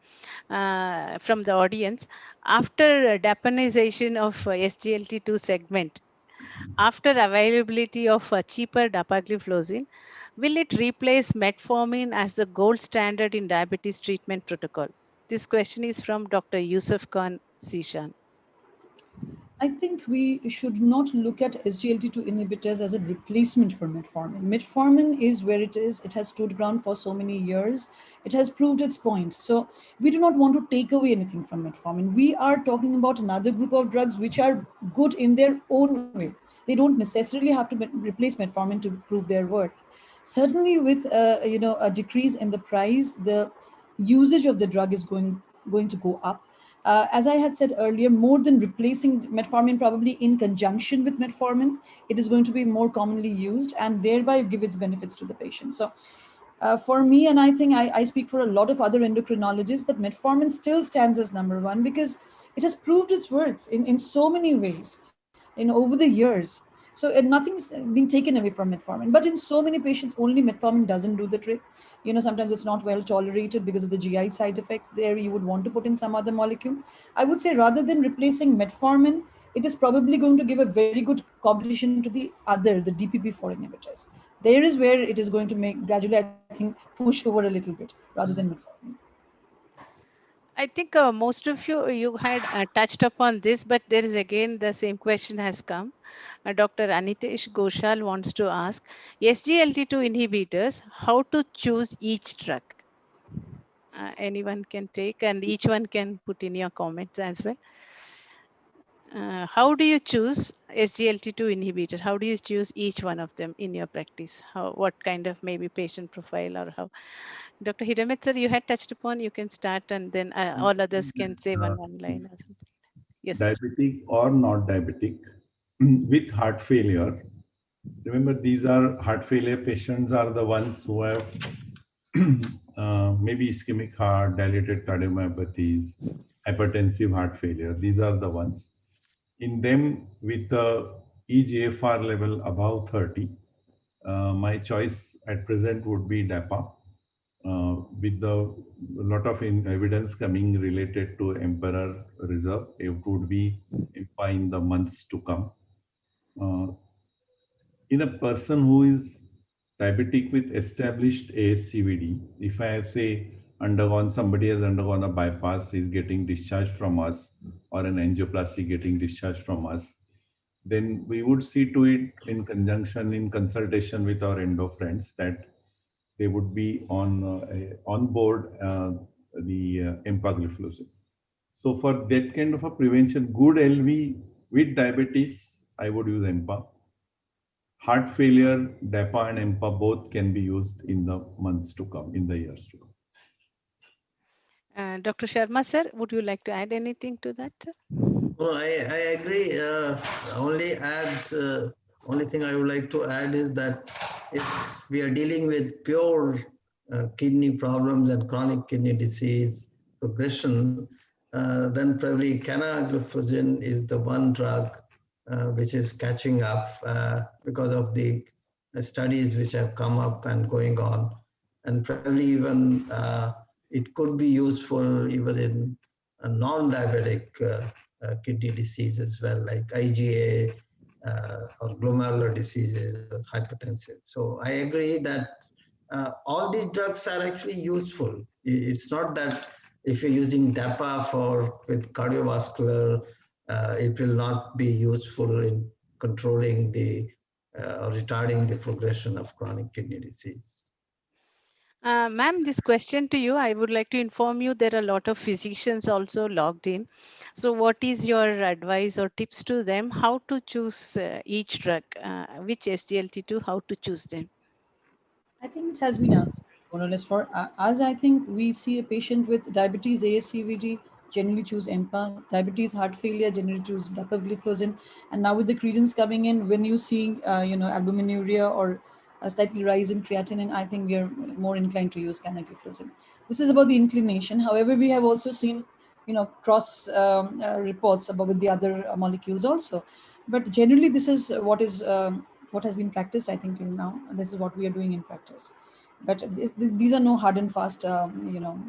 from the audience. After dapanesation of SGLT2 segment, after availability of cheaper dapagliflozin, will it replace metformin as the gold standard in diabetes treatment protocol? This question is from Dr. Yusuf Khan Zishan. I think we should not look at SGLT2 inhibitors as a replacement for metformin. Metformin is where it is. It has stood ground for so many years. It has proved its point. So we do not want to take away anything from metformin. We are talking about another group of drugs which are good in their own way. They don't necessarily have to replace metformin to prove their worth. Certainly, with a decrease in the price, the usage of the drug is going to go up. As I had said earlier, more than replacing metformin, probably in conjunction with metformin, it is going to be more commonly used and thereby give its benefits to the patient. So for me, and I think I speak for a lot of other endocrinologists, that metformin still stands as number one because it has proved its worth in so many ways over the years. So nothing's been taken away from metformin. But in so many patients, only metformin doesn't do the trick. Sometimes it's not well tolerated because of the GI side effects. There, you would want to put in some other molecule. I would say rather than replacing metformin, it is probably going to give a very good competition to the other, the DPP4 inhibitors. There is where it is going to make gradually, I think, push over a little bit rather than metformin. I think most of you had touched upon this, but there is again the same question has come. Dr. Anitesh Goshal wants to ask, SGLT2 inhibitors, how to choose each drug? Anyone can take, and each one can put in your comments as well. How do you choose SGLT2 inhibitor? How do you choose each one of them in your practice? What kind of maybe patient profile or how? Dr. Hiramet, sir, you had touched upon, you can start and then all others can say one line or something. Yes, sir. Diabetic or not diabetic with heart failure. Remember, these are heart failure patients are the ones who have maybe ischemic heart, dilated cardiomyopathies, hypertensive heart failure. These are the ones. In them, with the eGFR level above 30, my choice at present would be DAPA. With the lot of evidence coming related to Emperor Reserve, it would be IMPA in the months to come. In a person who is diabetic with established ASCVD, if I have say somebody has undergone a bypass, is getting discharged from us, or an angioplasty getting discharged from us, then we would see to it in conjunction, in consultation with our endo friends, that they would be on board the empagliflozin. So for that kind of a prevention, good LV with diabetes, I would use EMPA. Heart failure, DAPA and EMPA both can be used in the months to come, in the years to come. Dr. Sharma, sir, would you like to add anything to that, sir? Well, I agree. Only thing I would like to add is that if we are dealing with pure kidney problems and chronic kidney disease progression, then probably canagliflozin is the one drug which is catching up because of the studies which have come up and going on, and probably even it could be useful even in a non-diabetic kidney disease as well, like IgA or glomerular diseases, hypertensive. So I agree that all these drugs are actually useful. It's not that if you're using DAPA for with cardiovascular, it will not be useful in controlling the or retarding the progression of chronic kidney disease. Ma'am, this question to you, I would like to inform you there are a lot of physicians also logged in. So what is your advice or tips to them how to choose each drug, which SGLT2, how to choose them? I think it has been answered more or less for us. I think we see a patient with diabetes, ASCVD, generally choose EMPA. Diabetes, heart failure, generally choose dapagliflozin. And now with the credence coming in, when you see, albuminuria or a slightly rise in creatinine, I think we are more inclined to use canagliflozin. This is about the inclination. However, we have also seen, cross reports about with the other molecules also. But generally, this is what has been practiced, I think, till now. This is what we are doing in practice. But these are no hard and fast,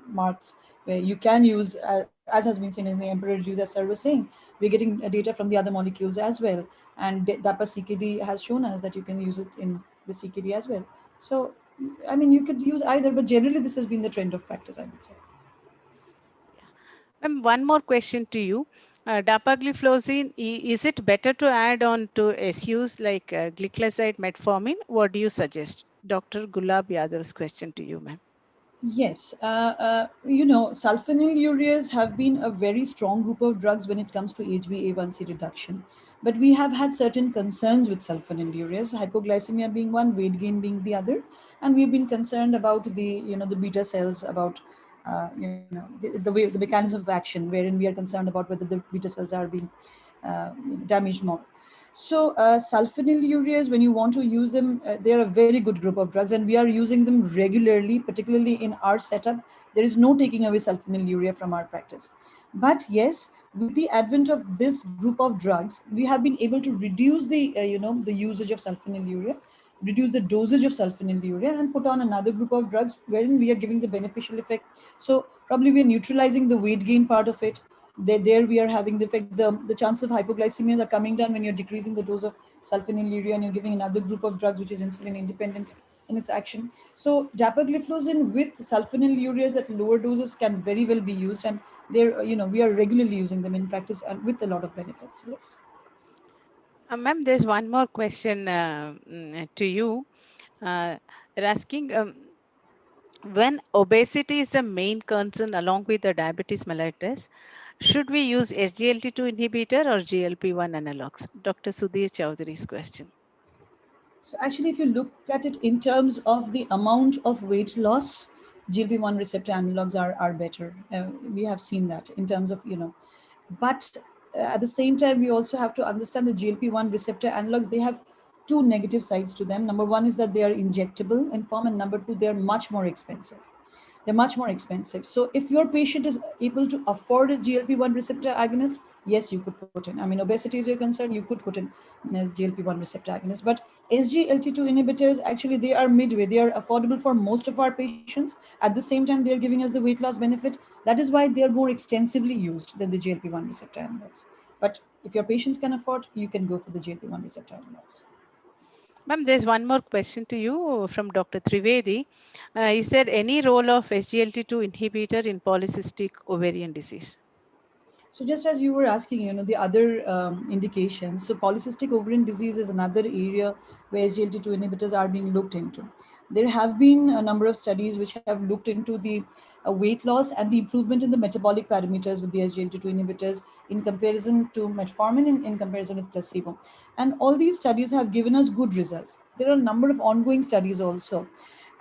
marks where you can use, as has been seen in the Emperor Juice, as sir was saying, we're getting data from the other molecules as well. And DAPA CKD has shown us that you can use it in the CKD as well. So, I mean, you could use either, but generally this has been the trend of practice, I would say. Ma'am, one more question to you. Dapagliflozin, is it better to add on to SUs like gliclazide, metformin? What do you suggest? Dr. Gulab Yadav's question to you, ma'am. Yes, sulfonylureas have been a very strong group of drugs when it comes to HbA1c reduction. But we have had certain concerns with sulfonylureas, hypoglycemia being one, weight gain being the other, and we've been concerned about the beta cells, about the mechanism of action, wherein we are concerned about whether the beta cells are being damaged more. So sulfonylureas, when you want to use them, they are a very good group of drugs, and we are using them regularly, particularly in our setup. There is no taking away sulfonylurea from our practice. But yes, with the advent of this group of drugs, we have been able to reduce the usage of sulfonylurea, reduce the dosage of sulfonylurea, and put on another group of drugs wherein we are giving the beneficial effect. So probably we are neutralizing the weight gain part of it. There we are having the effect. The chance of hypoglycemia are coming down when you're decreasing the dose of sulfonylurea and you're giving another group of drugs which is insulin independent in its action. So dapagliflozin with sulfonylureas at lower doses can very well be used, and we are regularly using them in practice and with a lot of benefits. Yes. Ma'am, there's one more question to you. They're asking, when obesity is the main concern along with the diabetes mellitus, should we use SGLT2 inhibitor or GLP-1 analogs? Dr. Sudhir Chowdhury's question. So actually, if you look at it in terms of the amount of weight loss, GLP-1 receptor analogs are better. We have seen that in terms of, but at the same time, we also have to understand the GLP-1 receptor analogs, they have two negative sides to them. Number one is that they are injectable in form, and number two, they are much more expensive. They're much more expensive. So if your patient is able to afford a GLP-1 receptor agonist, yes, you could put in. I mean, obesity is your concern, you could put in a GLP-1 receptor agonist. But SGLT2 inhibitors, actually, they are midway. They are affordable for most of our patients. At the same time, they're giving us the weight loss benefit. That is why they're more extensively used than the GLP-1 receptor analogs. But if your patients can afford, you can go for the GLP-1 receptor analogs. Ma'am, there's one more question to you from Dr. Trivedi. Is there any role of SGLT2 inhibitor in polycystic ovarian disease? So just as you were asking, the other indications, so polycystic ovarian disease is another area where SGLT2 inhibitors are being looked into. There have been a number of studies which have looked into the weight loss and the improvement in the metabolic parameters with the SGLT2 inhibitors in comparison to metformin and in comparison with placebo. And all these studies have given us good results. There are a number of ongoing studies also.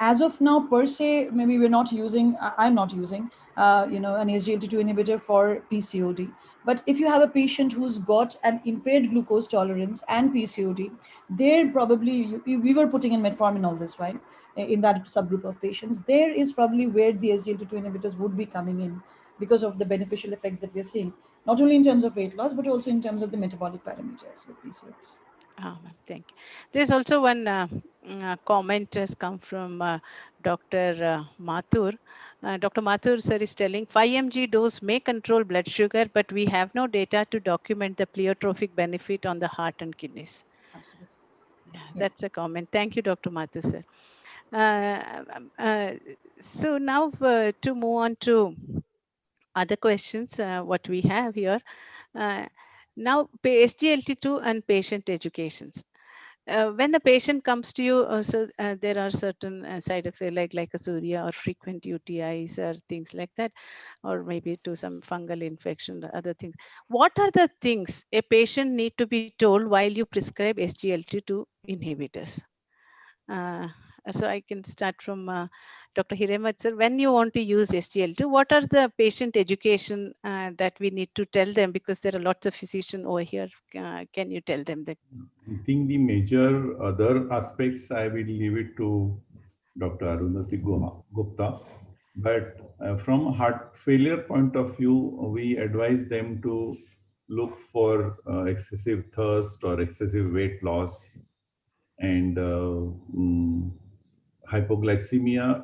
as of now, per se, maybe we're not using, I'm not using, an SGLT2 inhibitor for PCOD. But if you have a patient who's got an impaired glucose tolerance and PCOD, there probably, we were putting in metformin all this while in that subgroup of patients. There is probably where the SGLT2 inhibitors would be coming in because of the beneficial effects that we're seeing, not only in terms of weight loss, but also in terms of the metabolic parameters with PCOS. Thank you. There's also one comment has come from Dr. Mathur. Dr. Mathur sir is telling 5 mg dose may control blood sugar, but we have no data to document the pleiotropic benefit on the heart and kidneys. Absolutely. Yeah, that's a comment. Thank you, Dr. Mathur sir. So now to move on to other questions, what we have here. Now, SGLT2 and patient educations. When the patient comes to you, there are certain side effects like glycosuria or frequent UTIs or things like that, or maybe to some fungal infection or other things. What are the things a patient need to be told while you prescribe SGLT2 inhibitors? So I can start from Dr. Hiremat sir. When you want to use SGLT2, what are the patient education that we need to tell them? Because there are lots of physicians over here. Can you tell them that? I think the major other aspects, I will leave it to Dr. Arundhati Gupta. But from a heart failure point of view, we advise them to look for excessive thirst or excessive weight loss and hypoglycemia,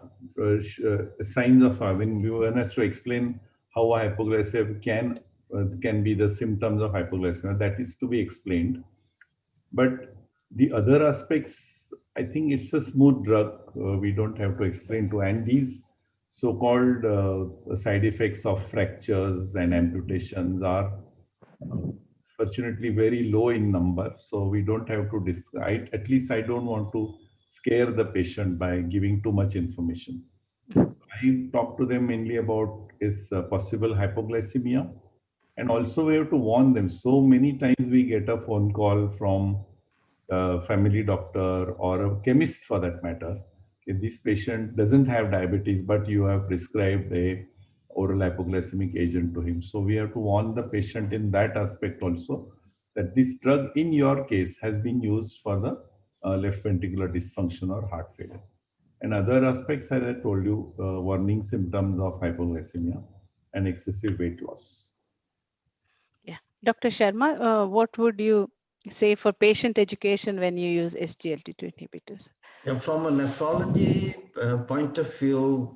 signs of, when one has to explain how hypoglycemia can be the symptoms of hypoglycemia, that is to be explained. But the other aspects, I think it's a smooth drug. We don't have to explain to. And these so-called side effects of fractures and amputations are fortunately very low in number. So we don't have to decide. At least I don't want to scare the patient by giving too much information. So I talk to them mainly about is possible hypoglycemia. And also we have to warn them. So many times we get a phone call from a family doctor or a chemist for that matter. If this patient doesn't have diabetes, but you have prescribed a oral hypoglycemic agent to him. So we have to warn the patient in that aspect also, that this drug in your case has been used for the left ventricular dysfunction or heart failure. And other aspects, as I told you, warning symptoms of hypoglycemia and excessive weight loss. Yeah. Dr. Sharma, what would you say for patient education when you use SGLT2 inhibitors? Yeah, from a nephrology point of view,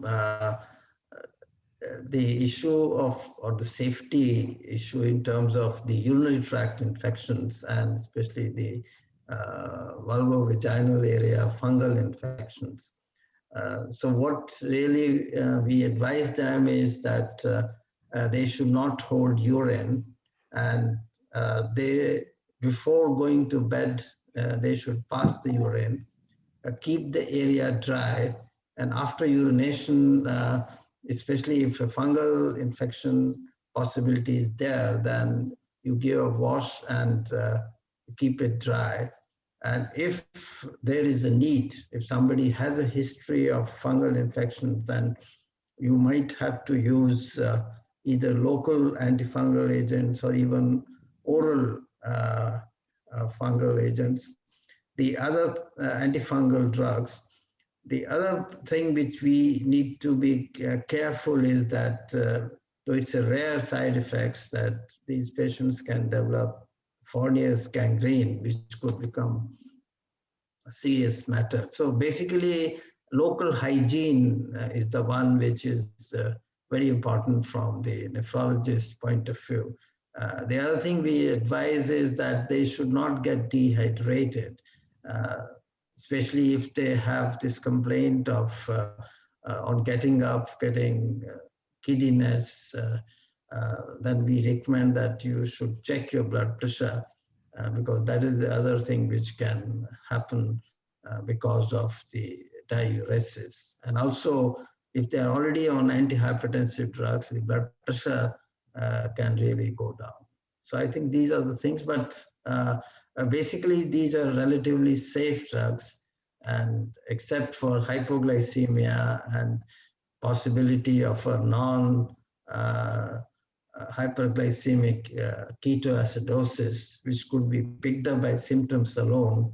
the issue of, or the safety issue in terms of the urinary tract infections and especially the vulvovaginal area fungal infections. So what really we advise them is that they should not hold urine, and they, before going to bed, they should pass the urine, keep the area dry, and after urination, especially if a fungal infection possibility is there, then you give a wash and keep it dry. And if there is a need, if somebody has a history of fungal infections, then you might have to use either local antifungal agents or even oral fungal agents. The other antifungal drugs. The other thing which we need to be careful is that, though it's a rare side effects, that these patients can develop Fournier's gangrene, which could become a serious matter. So basically, local hygiene is the one which is very important from the nephrologist point of view. The other thing we advise is that they should not get dehydrated, especially if they have this complaint of on getting up, getting giddiness. Then we recommend that you should check your blood pressure, because that is the other thing which can happen because of the diuresis. And also, if they're already on antihypertensive drugs, the blood pressure can really go down. So I think these are the things, but basically these are relatively safe drugs. And except for hypoglycemia and possibility of a non-hyperglycemic ketoacidosis, which could be picked up by symptoms alone.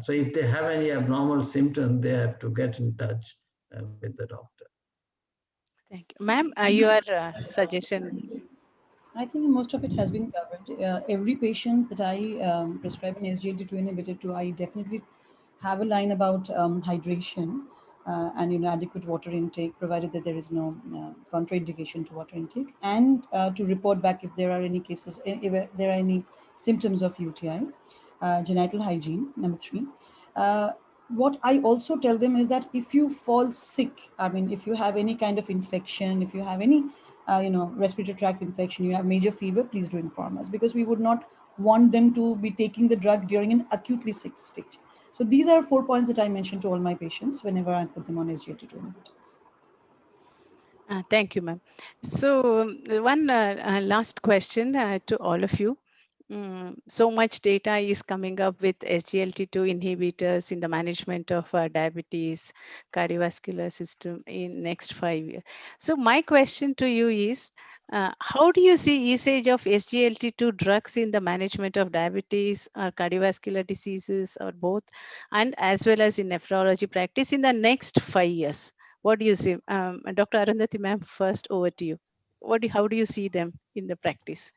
So if they have any abnormal symptoms, they have to get in touch with the doctor. Thank you. Ma'am, your suggestion. I think most of it has been covered. Every patient that I prescribe an SGLT2 inhibitor to, I definitely have a line about hydration and adequate water intake, provided that there is no contraindication to water intake, and to report back if there are any cases, if there are any symptoms of UTI. Genital hygiene, number 3. What I also tell them is that if you fall sick, I mean, if you have any kind of infection, if you have any respiratory tract infection, you have major fever, please do inform us, because we would not want them to be taking the drug during an acutely sick stage. So these are 4 points that I mention to all my patients whenever I put them on SGLT2 inhibitors. Thank you, ma'am. So one last question to all of you. So much data is coming up with SGLT2 inhibitors in the management of diabetes, cardiovascular system in next 5 years. So my question to you is, how do you see usage of SGLT2 drugs in the management of diabetes or cardiovascular diseases or both, and as well as in nephrology practice in the next 5 years? What do you see? Dr. Arundhati ma'am, first over to you. How do you see them in the practice?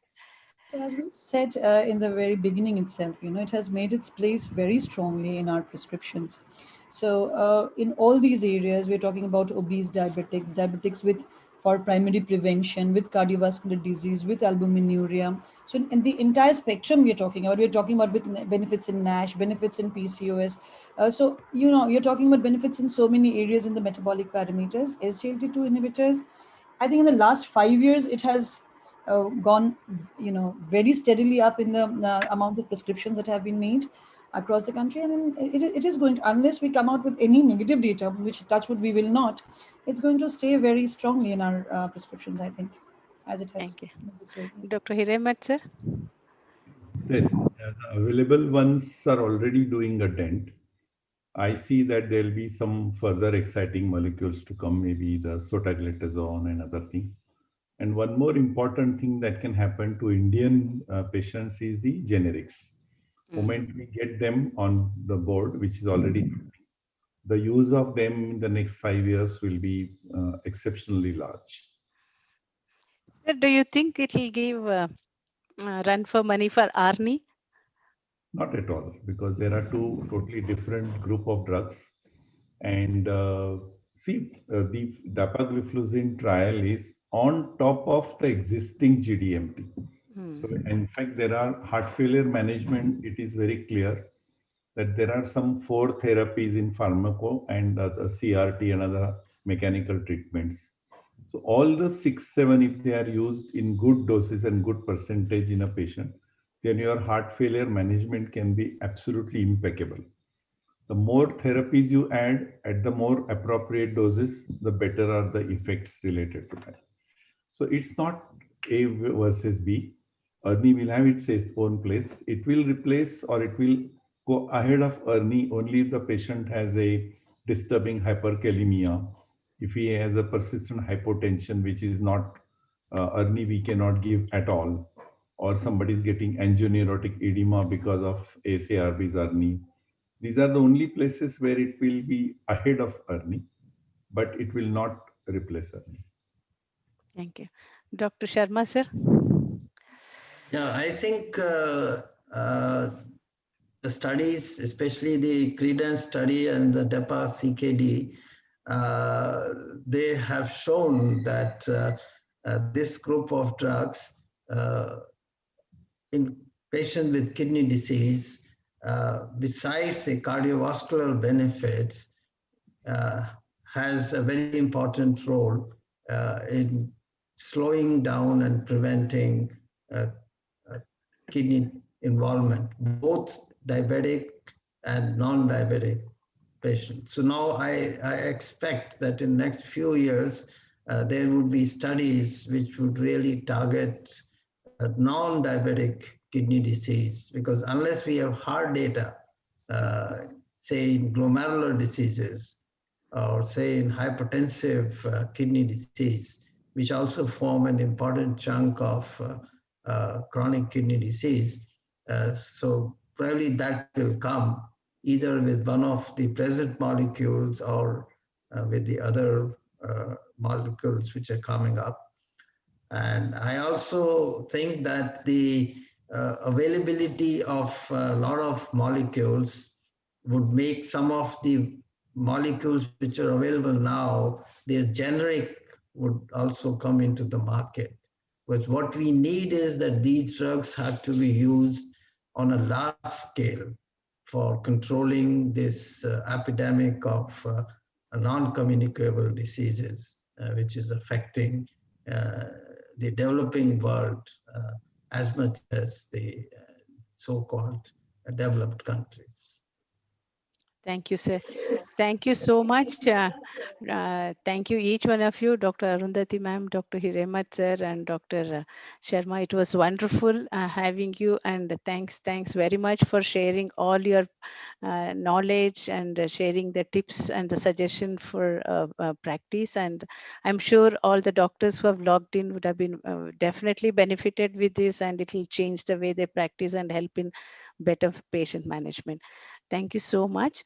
So as we said in the very beginning itself, it has made its place very strongly in our prescriptions. So in all these areas, we're talking about obese diabetics for primary prevention, with cardiovascular disease, with albuminuria. So in the entire spectrum we're talking about with benefits in NASH, benefits in PCOS. So, you're talking about benefits in so many areas in the metabolic parameters. SGLT2 inhibitors, I think in the last 5 years, it has gone, very steadily up in the amount of prescriptions that have been made across the country. I mean, it is going to, unless we come out with any negative data, which touch wood we will not, it's going to stay very strongly in our prescriptions, I think, as it has. Thank you. made its way. Dr. Hiremat, sir? Yes, the available ones are already doing a dent. I see that there'll be some further exciting molecules to come, maybe the sotagliflozin and other things. And one more important thing that can happen to Indian patients is the generics. Moment we get them on the board, which is already the use of them in the next 5 years will be exceptionally large. Sir, do you think it will give run for money for ARNI? Not at all, because there are two totally different group of drugs. And the dapagliflozin trial is on top of the existing GDMT. So in fact, there are heart failure management. It is very clear that there are some 4 therapies in pharmaco and the CRT and other mechanical treatments. So all the 6, 7, if they are used in good doses and good percentage in a patient, then your heart failure management can be absolutely impeccable. The more therapies you add at the more appropriate doses, the better are the effects related to that. So it's not A versus B. ARNI will have its own place. It will replace or it will go ahead of ARNI only if the patient has a disturbing hyperkalemia. If he has a persistent hypotension, which is not ARNI, we cannot give at all, or somebody is getting angioneurotic edema because of ACE/ARB's ARNI. These are the only places where it will be ahead of ARNI, but it will not replace ARNI. Thank you. Dr. Sharma, sir? Yeah, I think the studies, especially the Credence study and the DEPA-CKD, they have shown that this group of drugs in patients with kidney disease, besides the cardiovascular benefits, has a very important role in slowing down and preventing kidney involvement, both diabetic and non-diabetic patients. So now I expect that in the next few years, there would be studies which would really target non-diabetic kidney disease, because unless we have hard data, say in glomerular diseases, or say in hypertensive kidney disease, which also form an important chunk of chronic kidney disease. So probably that will come either with one of the present molecules or with the other molecules which are coming up. And I also think that the availability of a lot of molecules would make some of the molecules which are available now, their generic would also come into the market. Because what we need is that these drugs have to be used on a large scale for controlling this epidemic of non-communicable diseases, which is affecting the developing world as much as the so-called developed countries. Thank you, sir. Thank you so much. Thank you, each one of you, Dr. Arundhati ma'am, Dr. Hiremat sir, and Dr. Sharma. It was wonderful having you, and thanks very much for sharing all your knowledge and sharing the tips and the suggestion for practice. And I'm sure all the doctors who have logged in would have been definitely benefited with this, and it will change the way they practice and help in better patient management. Thank you so much.